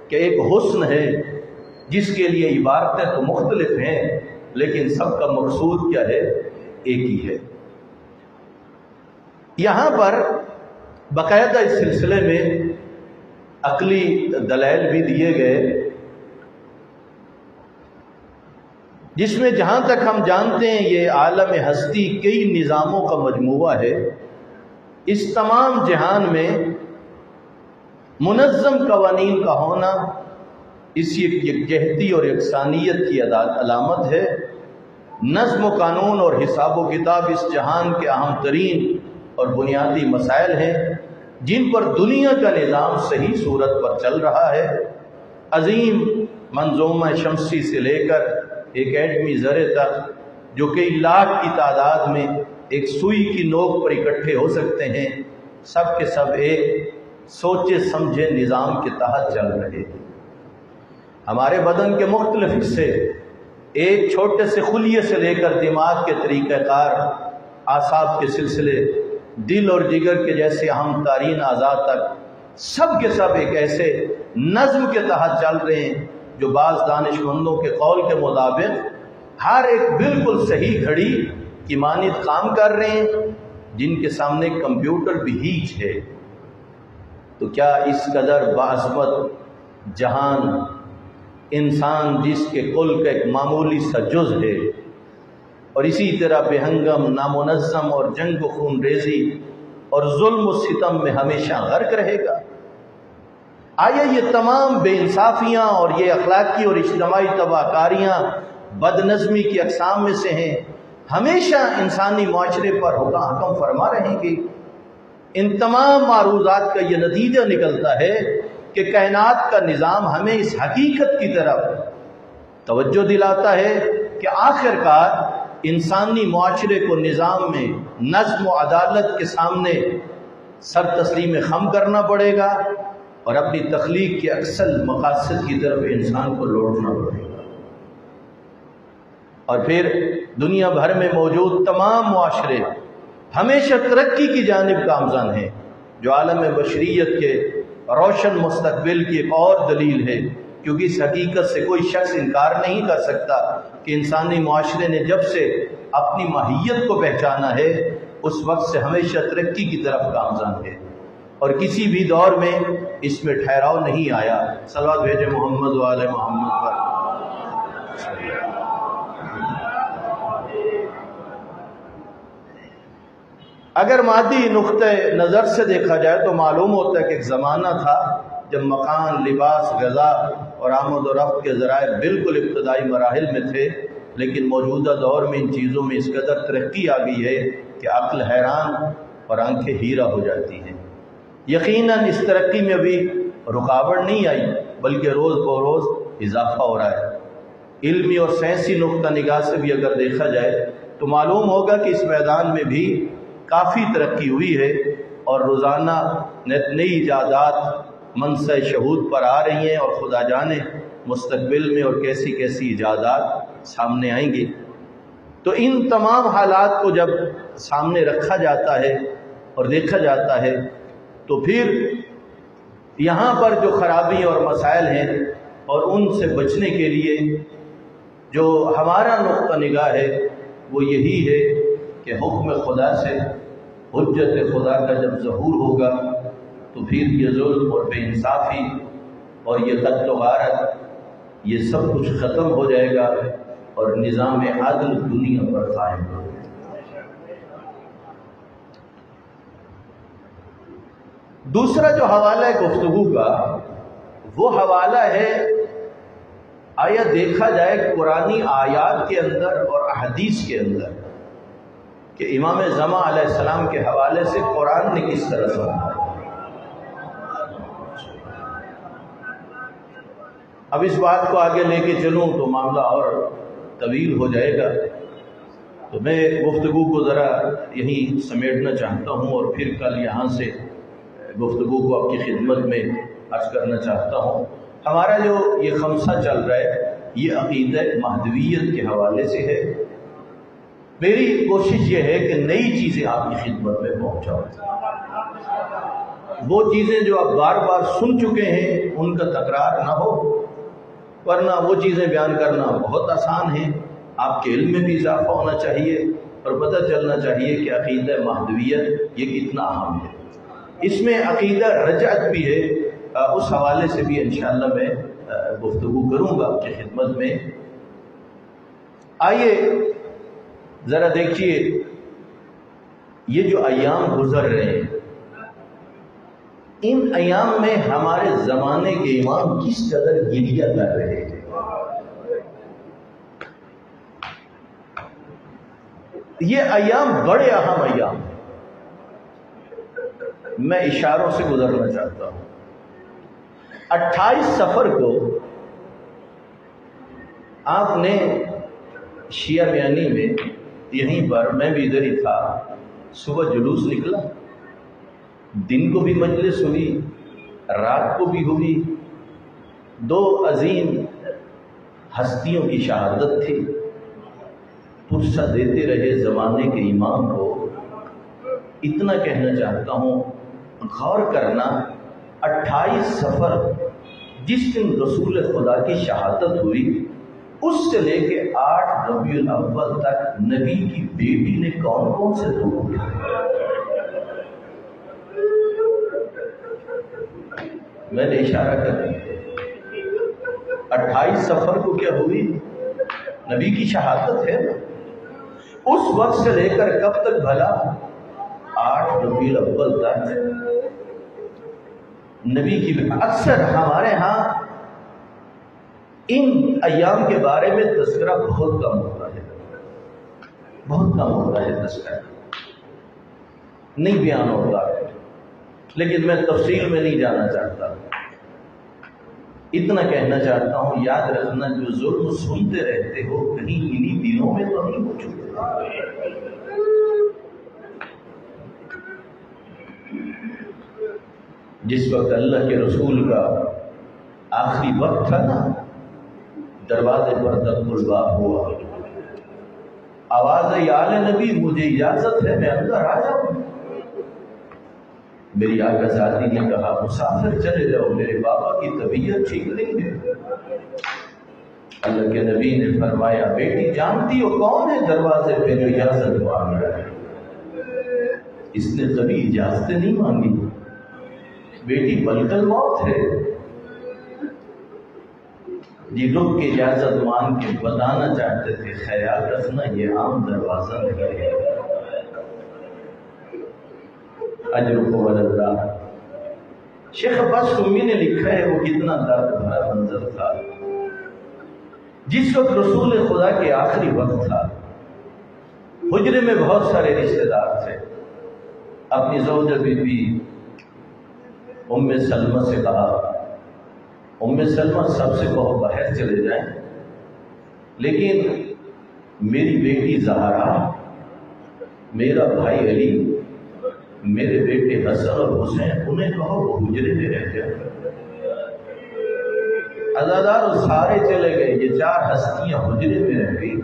کہ ایک حسن ہے جس کے لیے عبارتیں تو مختلف ہیں لیکن سب کا مقصود کیا ہے؟ ایک ہی ہے۔ یہاں پر باقاعدہ اس سلسلے میں عقلی دلائل بھی دیے گئے، جس میں جہاں تک ہم جانتے ہیں یہ عالم ہستی کئی نظاموں کا مجموعہ ہے۔ اس تمام جہان میں منظم قوانین کا ہونا اس یکجہتی اور یکسانیت کی علامت ہے۔ نظم و قانون اور حساب و کتاب اس جہان کے اہم ترین اور بنیادی مسائل ہیں جن پر دنیا کا نظام صحیح صورت پر چل رہا ہے۔ عظیم منظومہ شمسی سے لے کر ایک ایٹمی ذرے تک جو کئی لاکھ کی تعداد میں ایک سوئی کی نوک پر اکٹھے ہو سکتے ہیں، سب کے سب ایک سوچے سمجھے نظام کے تحت چل رہے ہیں۔ ہمارے بدن کے مختلف حصے ایک چھوٹے سے خلیے سے لے کر دماغ کے طریقہ کار، اعصاب کے سلسلے، دل اور جگر کے جیسے اہم ترین اعضاء تک سب کے سب ایک ایسے نظم کے تحت چل رہے ہیں جو بعض دانش مندوں کے قول کے مطابق ہر ایک بالکل صحیح گھڑی کی مانند کام کر رہے ہیں، جن کے سامنے کمپیوٹر بھی ہیچ ہے۔ تو کیا اس قدر باعظمت جہان، انسان جس کے کل کا ایک معمولی سا جز ہے، اور اسی طرح بے ہنگم، نامنظم اور جنگ و خون ریزی اور ظلم و ستم میں ہمیشہ غرق رہے گا؟ آیا یہ تمام بے انصافیاں اور یہ اخلاقی اور اجتماعی تباہ کاریاں بد نظمی کی اقسام میں سے ہیں، ہمیشہ انسانی معاشرے پر حکم فرما رہیں گی؟ ان تمام معروضات کا یہ نتیجہ نکلتا ہے کہ کائنات کا نظام ہمیں اس حقیقت کی طرف توجہ دلاتا ہے کہ آخر کار انسانی معاشرے کو نظام میں نظم و عدالت کے سامنے سر تسلیم خم کرنا پڑے گا اور اپنی تخلیق کے اصل مقاصد کی طرف انسان کو لوٹنا پڑے گا۔ اور پھر دنیا بھر میں موجود تمام معاشرے ہمیشہ ترقی کی جانب گامزن ہیں، جو عالم بشریت کے روشن مستقبل کی ایک اور دلیل ہے، کیونکہ اس حقیقت سے کوئی شخص انکار نہیں کر سکتا کہ انسانی معاشرے نے جب سے اپنی ماہیت کو پہچانا ہے اس وقت سے ہمیشہ ترقی کی طرف گامزن ہے، اور کسی بھی دور میں اس میں ٹھہراؤ نہیں آیا۔ صلوات بھیجے محمد و آل محمد پر۔ اگر مادی نقطہ نظر سے دیکھا جائے تو معلوم ہوتا ہے کہ ایک زمانہ تھا جب مکان، لباس، غذا اور آمد و رفت کے ذرائع بالکل ابتدائی مراحل میں تھے، لیکن موجودہ دور میں ان چیزوں میں اس قدر ترقی آ گئی ہے کہ عقل حیران اور آنکھیں ہیرا ہو جاتی ہیں۔ یقیناً اس ترقی میں ابھی رکاوٹ نہیں آئی، بلکہ روز بروز اضافہ ہو رہا ہے۔ علمی اور سائنسی نقطہ نگاہ سے بھی اگر دیکھا جائے تو معلوم ہوگا کہ اس میدان میں بھی کافی ترقی ہوئی ہے، اور روزانہ نئی ایجادات منصہ شہود پر آ رہی ہیں، اور خدا جانے مستقبل میں اور کیسی کیسی ایجادات سامنے آئیں گی۔ تو ان تمام حالات کو جب سامنے رکھا جاتا ہے اور دیکھا جاتا ہے، تو پھر یہاں پر جو خرابی اور مسائل ہیں اور ان سے بچنے کے لیے جو ہمارا نقطہ نگاہ ہے وہ یہی ہے کہ حکم خدا سے حجت خدا کا جب ظہور ہوگا تو پھر یہ ظلم اور بے انصافی اور یہ قتل و غارت یہ سب کچھ ختم ہو جائے گا اور نظام عدل دنیا پر قائم ہوگا۔ دوسرا جو حوالہ ہے گفتگو کا، وہ حوالہ ہے آیا دیکھا جائے قرآنی آیات کے اندر اور احادیث کے اندر کہ امام زمان علیہ السلام کے حوالے سے قرآن نے کس طرح سمجھا۔ اب اس بات کو آگے لے کے چلوں تو معاملہ اور طویل ہو جائے گا، تو میں گفتگو کو ذرا یہیں سمیٹنا چاہتا ہوں اور پھر کل یہاں سے گفتگو کو آپ کی خدمت میں عرض کرنا چاہتا ہوں۔ ہمارا جو یہ خمسہ چل رہا ہے یہ عقیدہ مہدویت کے حوالے سے ہے۔ میری کوشش یہ ہے کہ نئی چیزیں آپ کی خدمت میں پہنچاؤں، وہ چیزیں جو آپ بار بار سن چکے ہیں ان کا تکرار نہ ہو، ورنہ وہ چیزیں بیان کرنا بہت آسان ہے۔ آپ کے علم میں بھی اضافہ ہونا چاہیے اور پتہ چلنا چاہیے کہ عقیدہ مہدویت یہ کتنا اہم ہے۔ اس میں عقیدہ رجعت بھی ہے، اس حوالے سے بھی انشاءاللہ میں گفتگو کروں گا آپ کی خدمت میں۔ آئیے ذرا دیکھیے یہ جو ایام گزر رہے ہیں، ان ایام میں ہمارے زمانے کے امام کس قدر گریہ کر رہے ہیں۔ یہ ایام بڑے اہم ایام ہیں، میں اشاروں سے گزرنا چاہتا ہوں۔ 28 صفر کو آپ نے شیعہ میانی میں یہیں پر، میں بھی ادھر ہی تھا، صبح جلوس نکلا، دن کو بھی مجلس ہوئی، رات کو بھی ہوئی، دو عظیم ہستیوں کی شہادت تھی، پرسہ دیتے رہے زمانے کے امام کو۔ اتنا کہنا چاہتا ہوں، غور کرنا 28 صفر جس دن رسول خدا کی شہادت ہوئی، اس سے لے کے 8 ربیع الاول تک نبی کی بیٹی نے کون کون سے دعا کیا۔ میں نے اشارہ کر دیا، 28 صفر کو کیا ہوئی؟ نبی کی شہادت ہے نا۔ اس وقت سے لے کر کب تک بھلا؟ 8 ربیع الاول تک نبی کی بیٹی۔ اکثر ہمارے ہاں ان ایام کے بارے میں تذکرہ بہت کم ہوتا ہے، بہت کم ہوتا ہے، تذکرہ نہیں بیان ہوتا ہے، لیکن میں تفصیل میں نہیں جانا چاہتا۔ اتنا کہنا چاہتا ہوں، یاد رکھنا جو ظلم سنتے رہتے ہو کہیں انہی دنوں میں تو نہیں ہو چکے۔ جس وقت اللہ کے رسول کا آخری وقت تھا نا، دروازے پر دق الباب ہوا، آواز یا آل نبی مجھے اجازت ہے میں اندر آ جاؤں۔ میری آقا ذاتی نے کہا مسافر چلے جاؤ، میرے بابا کی طبیعت ٹھیک نہیں ہے۔ اللہ کے نبی نے فرمایا بیٹی جانتی ہو کون ہے دروازے پہ جو اجازت مانگ رہا ہے؟ اس نے کبھی اجازت نہیں مانگی، بیٹی ملک الموت ہے۔ جی لوگ کی اجازت مانگ کے بتانا چاہتے تھے، خیال رکھنا یہ عام دروازہ نہیں ہے۔ اجرکم علی اللہ۔ شیخ عباس قمی نے لکھا ہے وہ کتنا درد بھرا منظر تھا۔ جس وقت رسول خدا کے آخری وقت تھا، حجرے میں بہت سارے رشتہ دار تھے۔ اپنی زوجہ بی بی ام سلمہ سے کہا، ام سلمہ سب سے کہو باہر چلے جائیں، لیکن میری بیٹی زہرا، میرا بھائی علی، میرے بیٹے حسن اور حسین، انہیں کہو وہ حجرے میں رہ جائیں۔ عزادار سارے چلے گئے، یہ 4 ہستیاں حجرے میں رہ گئی۔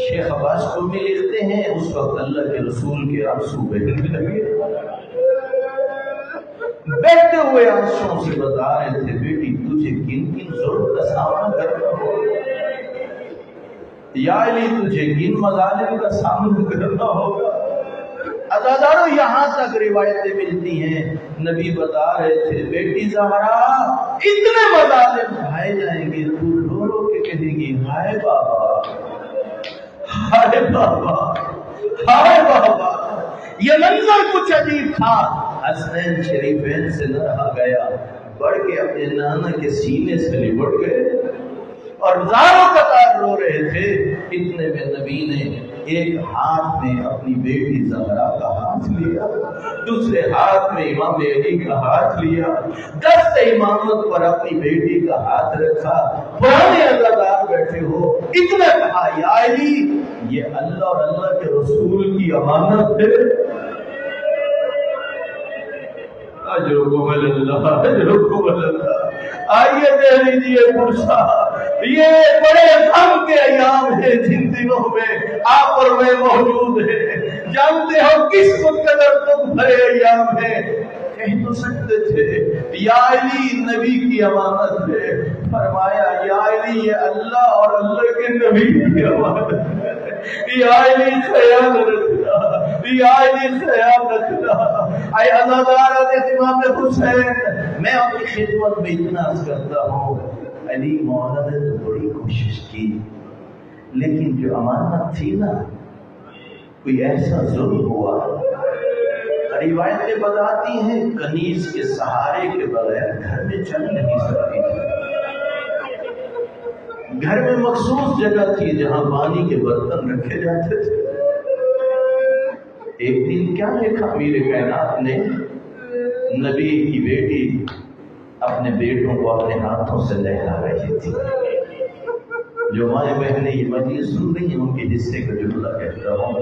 شیخ عباس قمی لکھتے ہیں اس وقت اللہ کے رسول کے آنسو بہنے لگے، بیٹھتے ہوئے آنسوؤں سے بتا رہے تھے بیٹی تجھے کن کن ظلم کا سامنا کرنا ہوگا، یا علی تجھے کن مظالم کا سامنا کرنا ہوگا۔ عزادارو یہاں تک روایتیں ملتی ہیں، نبی بتا رہے تھے بیٹی زہرا اتنے مظالم کھائے جائیں گے تو رو رو کے کہے گی ہائے بابا، ہائے بابا، ہائے بابا۔ یہ منظر کچھ عجیب تھا، حسنین شریفین سے نہ رہا گیا، بڑھ کے اپنے نانا کے سینے سے لپٹ گئے اور زاروں قطار رو رہے تھے۔ اتنے میں نبی نے ایک ہاتھ میں اپنی بیٹی زہرا کا ہاتھ لیا، دوسرے ہاتھ میں امام علی کا ہاتھ لیا، دست امامت پر اپنی بیٹی کا ہاتھ رکھا۔ پرانے عزادار بیٹھے ہو، اتنا کہا یا علی یہ اللہ اور اللہ کے رسول کی امانت ہے، اجرکم اللہ، اجرکم اللہ۔ آئیے دے لیجیے پرسا، یہ بڑے غم کے ایام ہیں جن دنوں میں آپ اور میں موجود ہیں، جانتے ہو کس قدر تم بھرے ایام ہیں۔ کہہ تو سکتے تھے یا علی نبی کی امانت ہے، فرمایا یا علی یہ اللہ اور اللہ کے نبی کی امانت ہے، یا علی خیال رکھنا، یا علی خیال رکھنا۔ اے عزادار امام حسین، میں اپنی خدمت میں اتنا عرض کرتا ہوں علی مولا نے تو بڑی کوشش کی، لیکن جو امانت تھی نا کوئی ایسا ظلم ہوا، روایتیں بتاتی ہیں کنیز کے سہارے کے بغیر گھر میں چل نہیں سکتی تھی۔ گھر میں مخصوص جگہ تھی جہاں پانی کے برتن رکھے جاتے تھے۔ ایک دن کیا دیکھا امیر کائنات نے، نبی کی بیٹی اپنے بیٹوں کو اپنے ہاتھوں سے نہلا رہی تھی۔ جو مائیں بہنیں یہ مجلس سن رہی ہیں ان کے حصے کا جملہ کہتا ہوں،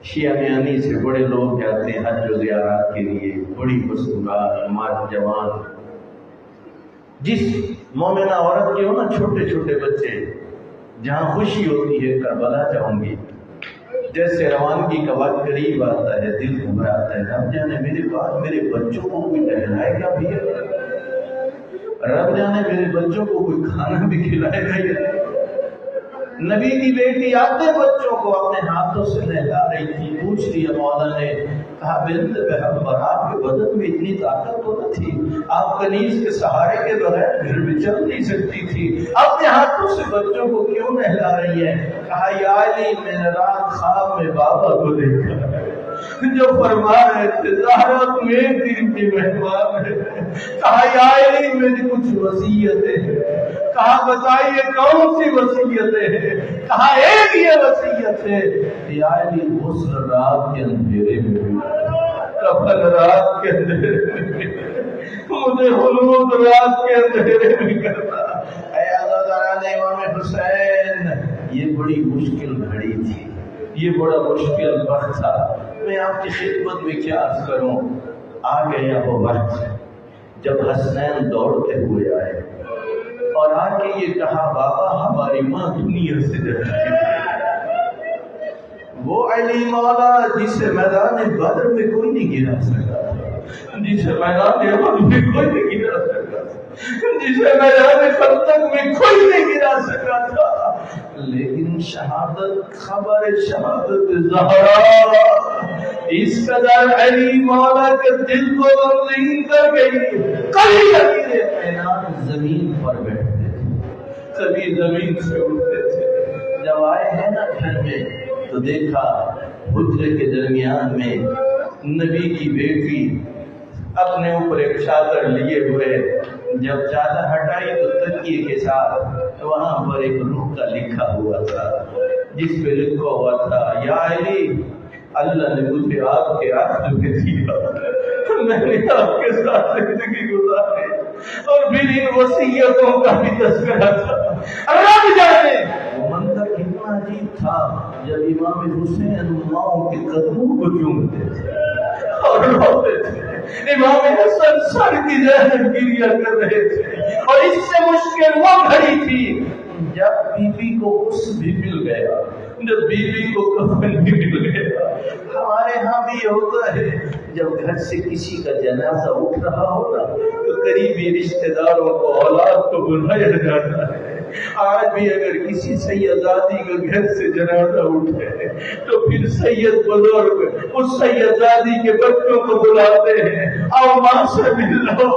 شیعہ میانی سے بڑے لوگ جاتے ہیں حج و زیارات کے لیے، بڑی مستورات مرد جوان، جس مومنہ عورت کے ہو نا چھوٹے چھوٹے بچے، جہاں خوشی ہوتی ہے کربلا جاؤں گی، جیسے روانگی کا وقت قریب آتا ہے دل گھبراتا ہے، رب جانے میرے بعد میرے بچوں کو کوئی نہلائے گا بھی، رب جانے میرے بچوں کو کوئی کھانا بھی کھلائے گا یا نبی کی بیٹی آتے بچوں کو اپنے ہاتھوں سے نہلا رہی تھی۔ پوچھ لیا مولا نے، کہا بنت پیغمبر آپ کے بدن میں اتنی طاقت تو نہ تھی، آپ کنیز کے سہارے کے بغیر گھر میں چل نہیں سکتی تھی، اپنے ہاتھوں سے بچوں کو کیوں نہلا رہی ہے؟ کہا یا علی میں نے رات خواب میں بابا کو دیکھا جو فرما رہے تھے زہرا تو ایک دن کی مہمان ہے۔ کہا یا علی میری کچھ وصیتیں ہیں۔ کہا بتائیے کون سی وصیتیں ہیں؟ کہا ایک یہ وصیت ہے یا علی غسل رات کے اندھیرے میں، کفن رات کے اندھیرے میں، مجھے حلود رات کے اندھیرے میں کرنا۔ اے عزاداران امام حسین، یہ بڑی مشکل گھڑی تھی، یہ بڑا مشکل وقت تھا، میں آپ کی خدمت میں کیا عرض کروں۔ آ گیا وہ وقت جب حسنین دوڑتے ہوئے آئے اور آ کے یہ کہا بابا ہماری ماں دنیا سے جا چکی ہے۔ وہ علی مولا جسے میدان بدر میں کوئی نہیں گرا سکا تھا، جسے میدان احد میں کوئی نہیں گرا سکا تھا، جسے میدان خندق میں کوئی نہیں گرا سکا تھا، لیکن شہادت خبر شہادت زہرا اس قدر علی مولا کے دل کو غمگین کر گئی۔ کبھی امیر کائنات زمین پر بیٹھتے تھے، کبھی زمین سے اٹھتے تھے۔ جب آئے ہیں نا گھر میں تو دیکھا حجرے کے درمیان میں نبی کی بیٹی اپنے اوپر ایک چادر لیے ہوئے، جب چادر ہٹائی تو تکیے کے ساتھ وہاں پر ایک نقطہ لکھا ہوا تھا جس پہ لکھا ہوا تھا یا علی اللہ نے مجھے آپ کے آخر میں دیا، میں نے آپ کے ساتھ زندگی گزاری، اور پھر ان وصیتوں کا بھی تذکرہ تھا۔ رب جانے وہ منظر کتنا عجیب تھا جب امام حسین ماؤں کے قدموں کو چومتے تھے اور روتے تھے، امام حسن سر کی زہر گریا کر رہے تھے، اور اس سے مشکل وہ گھڑی تھی جب بی بی کو اس بھی مل گیا، جب بیوی کو کفن بھی مل گیا۔ ہمارے ہاں بھی یہ ہوتا ہے، جب گھر سے کسی کا جنازہ اٹھ رہا ہوگا تو قریبی رشتہ داروں کو، اولاد کو بلایا جاتا ہے۔ آج بھی اگر کسی سیدزادی کا گھر سے جنازہ اٹھے تو پھر سید بزرگ اس سیدزادی کے بچوں کو بلاتے ہیں، اور ماں سے مل لو،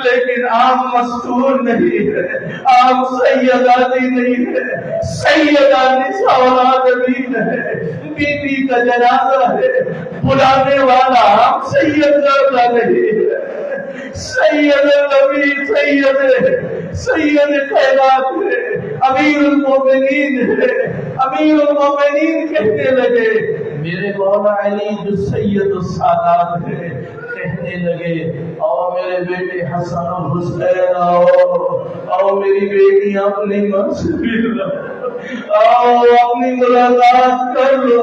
لیکن عام مستور نہیں ہے، عام سیدزادی نہیں ہے، سیدہ نساء العالمین ہے۔ بیوی کا جنازہ ہے، بلانے والا عام سیدزادہ نہیں ہے، سید نبی، سید خیرات ہے، امیر المومنین ہے۔ امیر المومنین کہنے لگے، میرے مولا علی جو سید السادات ہے، کہنے لگے، او میرے بیٹے حسن و حسین، آؤ میری بیٹی اپنی ماں سے مل لو، آؤ اپنی ملاقات کر لو۔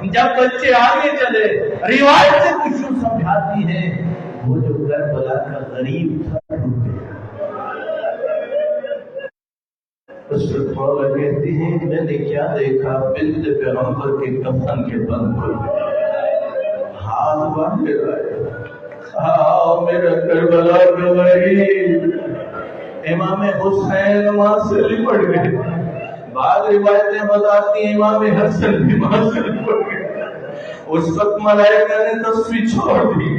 جب بچے آگے چلے، روایت سے کچھ سمجھاتی ہے، وہ جو کربلا کا غریب تھا، اس پر مولا کہتی ہیں، میں نے کیا دیکھا، بنت پیغمبر کے کفن کے بند ہو ہاتھ باندھے آئے، آؤ میرا کربلا کا غریب۔ امام حسین وہاں سے لپٹ گئے، بعض روایتیں بتاتی ہیں امام حسن بھی وہاں سے لپٹ گئے۔ اس وقت ملائکہ نے تصویر چھوڑ دی،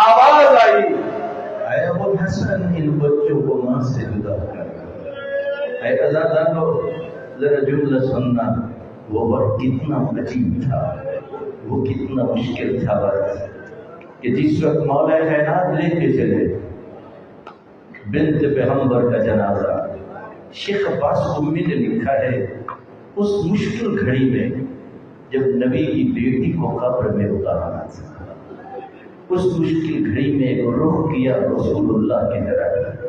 آواز آئی، اے ابو الحسن ان بچوں کو ماں سے جدا کر۔ اے عزادارو، ذرا جملہ سننا، وہ وقت کتنا عجیب تھا، وہ کتنا مشکل تھا وقت، کہ جس وقت مولا کائنات لے کے چلے بنت پیغمبر کا جنازہ۔ شیخ عباس قمی نے لکھا ہے، اس مشکل گھڑی میں جب نبی کی بیٹی کو قبر میں اتارنا تھا، اس مشکل گھڑی میں ایک رخ کیا رسول اللہ کی طرف،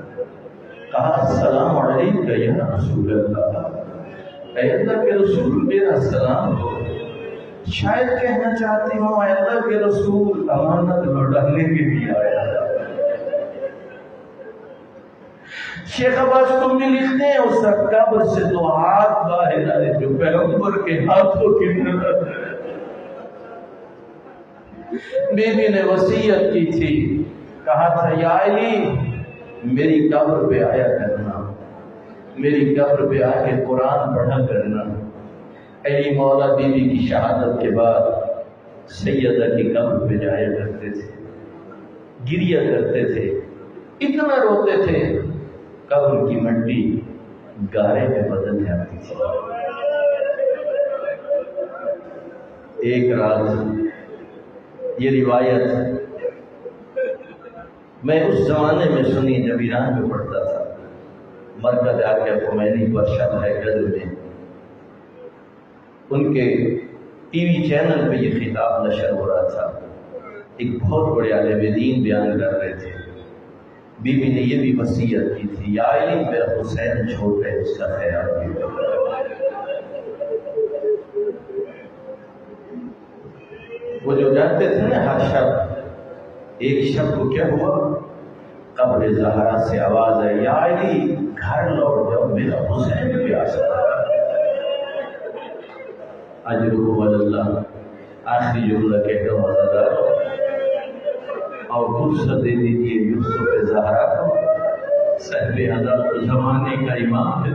کہا السلام علیکہ یا رسول اللہ، اے اللہ کے رسول میرا سلام ہو۔ شاید کہنا چاہتی ہوں، اے اللہ کے رسول امانت لوٹانے کے لیے آیا۔ شیخ عباس قمی لکھتے ہیں، اس قبر سے دو ہاتھ باہر آئے جو پیغمبر کے ہاتھوں کی طرح۔ بیوی نے وصیت کی تھی، کہا تھا یا علی میری قبر پہ آیا کرنا، میری قبر پہ آ کے قرآن پڑھا کرنا۔ علی مولا بیوی کی شہادت کے بعد سیدہ کی قبر پہ جایا کرتے تھے، گریا کرتے تھے، اتنا روتے تھے، قبر کی مٹی گارے میں بدل جاتی تھی۔ ایک رات یہ روایت میں اس زمانے میں سنی جب ایران میں پڑھتا تھا، مرکز آقا خمینی پر شب ہے گدر میں، ان کے ٹی وی چینل پہ یہ خطاب نشر ہو رہا تھا۔ ایک بہت بڑے عالم دین بیان کر رہے تھے، بی بی نے یہ بھی وصیت کی تھی، یا علی میرا حسین چھوٹا ہے، اس کا خیال بھی کرنا۔ وہ جو جانتے تھے نا ہر شب، ایک شب کو کیا ہوا، قبر زہرا سے آواز آئی، یا علی گھر لوٹ جاؤ، میرا حسین بھی آ سکتا ہے۔ اجرہ اللہ، آخری جملہ کہتا ہوں عزادارو، اور فرصت دے دیجیے یوسف زہرا کو، صاحب حضرت زمانے کا امام ہے،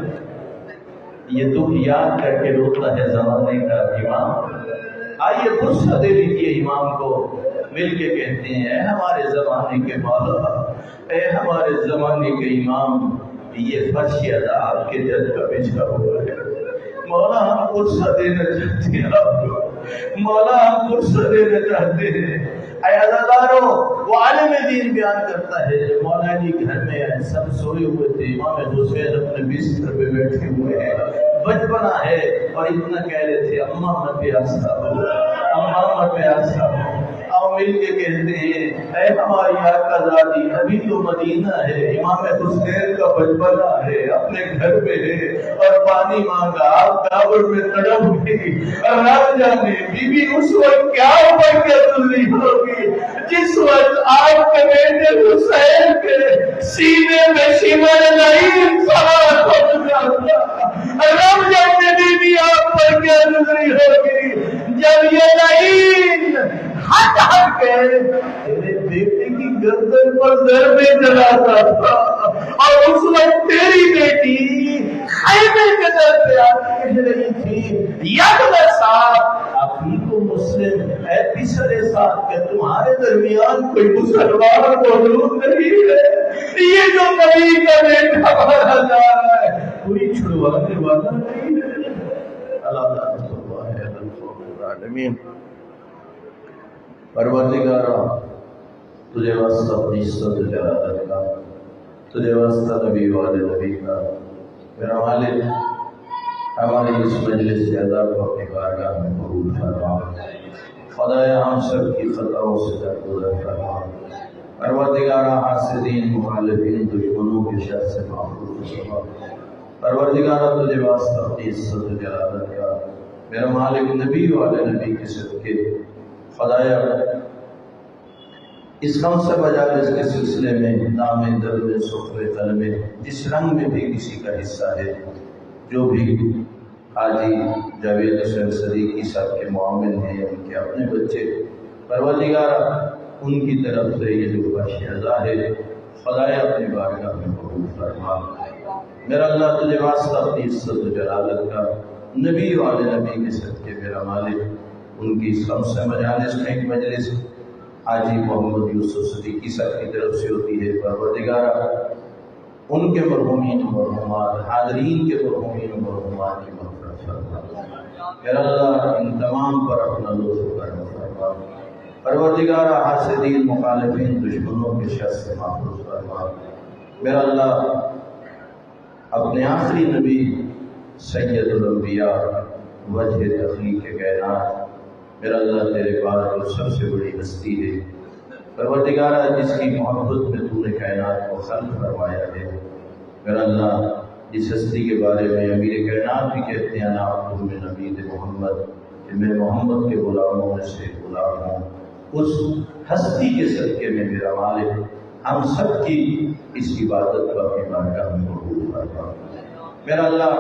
یہ دکھ یاد کر کے روتا ہے زمانے کا امام۔ آئیے فرصت دے دیجیے امام کو، مل کے کہتے ہیں، اے ہمارے زمانے کے مولا، اے ہمارے زمانے کے امام، یہ فرش ادا آپ کے دل کا بچھا ہوا ہے، مولا ہم فرصت دینا چاہتے ہیں آپ کو، مولا ہم فرصت دینا چاہتے ہیں۔ اے عزادارو، وہ عالم دین بیان کرتا ہے، جب مولا علی گھر میں آئے، سب سوئے ہوئے تھے، امام حسین اپنے بستر پہ بیٹھے ہوئے ہیں، بچپنا ہے، اور اتنا کہہ رہے تھے، اماں میں پیاسا ہو، اماں میں پیاسا ہو، پاؤں مل کے کہتے ہیں اے ہماری آقا زادی، ابھی تو مدینہ ہے، امام حسین کا بچپنا ہے، اپنے گھر میں ہے اور پانی مانگا، آپ کعبہ میں تڑپ گئی، اور رب جانے بی بی اس وقت کیا برکت ہوگی جس وقت آپ کے بیٹے حسین کے سینے میں شمر نہیں سوار ہو جاتا، رب جانے بی بی آپ پر کیا گزری ہوگی جب یہ لعین ہٹ ہٹ کے تیرے بیٹے کی گردن پر ضربے چلاتا تھا، اور اس وقت تیری بیٹی خیمے کے در پہ آتی کہہ رہی تھی ید ساتھ اپنی کو مسلم اے پسرے ساتھ کہ تمہارے درمیان کوئی مسلمان موجود نہیں ہے، یہ جو نبی کا بیٹا مارا جا رہا ہے کوئی چھڑوانے والا نہیں ہے۔ اللہ العالمین پروردگارا، تجھے واسطہ اپنی عزت و جلالت کا، تجھے واسطہ نبی والے نبی کا، میرا مالک ہمارے اس مجلس سے عذاب کو اپنی بارگاہ میں قبول فرما، خدایا ہم سب کی خطاؤں سے درگزر فرما، پروردگارا حاسدین مخالفین دشمنوں کے شر سے محفوظ فرما، پروردگارا تجھے واسطہ اپنی عزت و جلالت کا، میرا مالک نبی والے نبی کے صدقے خدایا اس خمسہ مجالس کے سلسلے میں نام درد سفر قلب جس رنگ میں بھی کسی کا حصہ ہے، جو بھی حاجی جاوید حسین صدیقی صاحب کے معامل ہیں، ان کے اپنے بچے، پروردگارا ان کی طرف سے یہ جو بخش عطا ہے خدایا اپنی بارگاہ میں قبول فرما، میرا اللہ تجھے واسطہ اپنی عزت و جلالت کا، نبی والے نبی کے صدقے میرا مالک ان کی اس خمسہ مجالس میں ایک مجلس حاجی محمد یوسف صدیقی صاحب کی طرف سے ہوتی ہے، پروردگارا ان کے مرحومین و مرحومات، حاضرین کے مرحومین و مرحومات کی مغفرت فرما، میرا اللہ ان تمام پر اپنا لطف کرم فرما، پروردگارا حاسدین مخالفین دشمنوں کے شر سے محفوظ فرما، میرا اللہ اپنے آخری نبی سید الانبیاء وجہ تخلیق کائنات، میرا اللہ تیرے پاس جو سب سے بڑی ہستی ہے، پروردگارا جس کی محبت میں تو نے کائنات کو خلق فرمایا ہے، میرا اللہ اس ہستی کے بارے میں امیر کائنات بھی کہتے ہیں نا عبد من عبید محمد، کہ میں محمد کے غلاموں میں سے غلام ہوں، اس ہستی کے صدقے میں میرا مالک ہم سب کی اس عبادت کو اپنی بارگاہ میں قبول فرما، میرا اللہ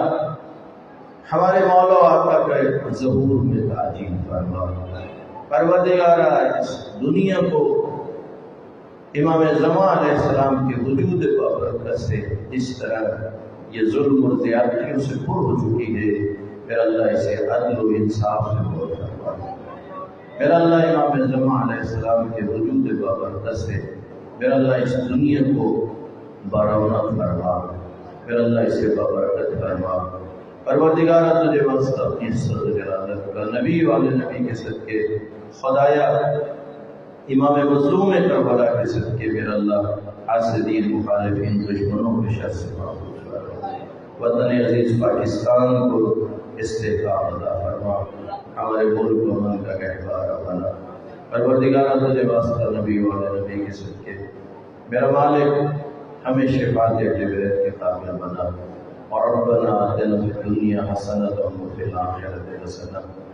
ہمارے مولا و آقا کا ایک ظہور میں تعجیل فرما، پروردگارا اس دنیا کو امام زمان علیہ السلام کے وجود بابرکت سے جس طرح یہ ظلم اور زیادتیوں سے پر ہو چکی ہے، میرا اللہ اسے عدل و انصاف سے پر فرما، میرا اللہ امام زمان علیہ السلام کے وجود بابرکت سے میرا اللہ اس دنیا کو بارونق فرما، میرا اللہ اسے بابرکت فرما، پروردگارا تجھے واسطہ اپنی عزت و جلالت کا، نبی والے نبی کے صدقے خدایا امام مظلوم کربلا کے صدقے میرا اللہ حاسدین مخالفین دشمنوں کے شر سے محفوظ فرما، وطن عزیز پاکستان کو استحکام عطا فرما، ہمارے ملک و امن کا گہوارہ بنا، پروردگارا تجھے واسطہ نبی والے نبی کے صدقے میرا مالک ہمیں شفاعت جبریل کے قابل بنا، اور ربنا آتنا فی الدنیا حسنۃ وفی الآخرۃ حسنۃ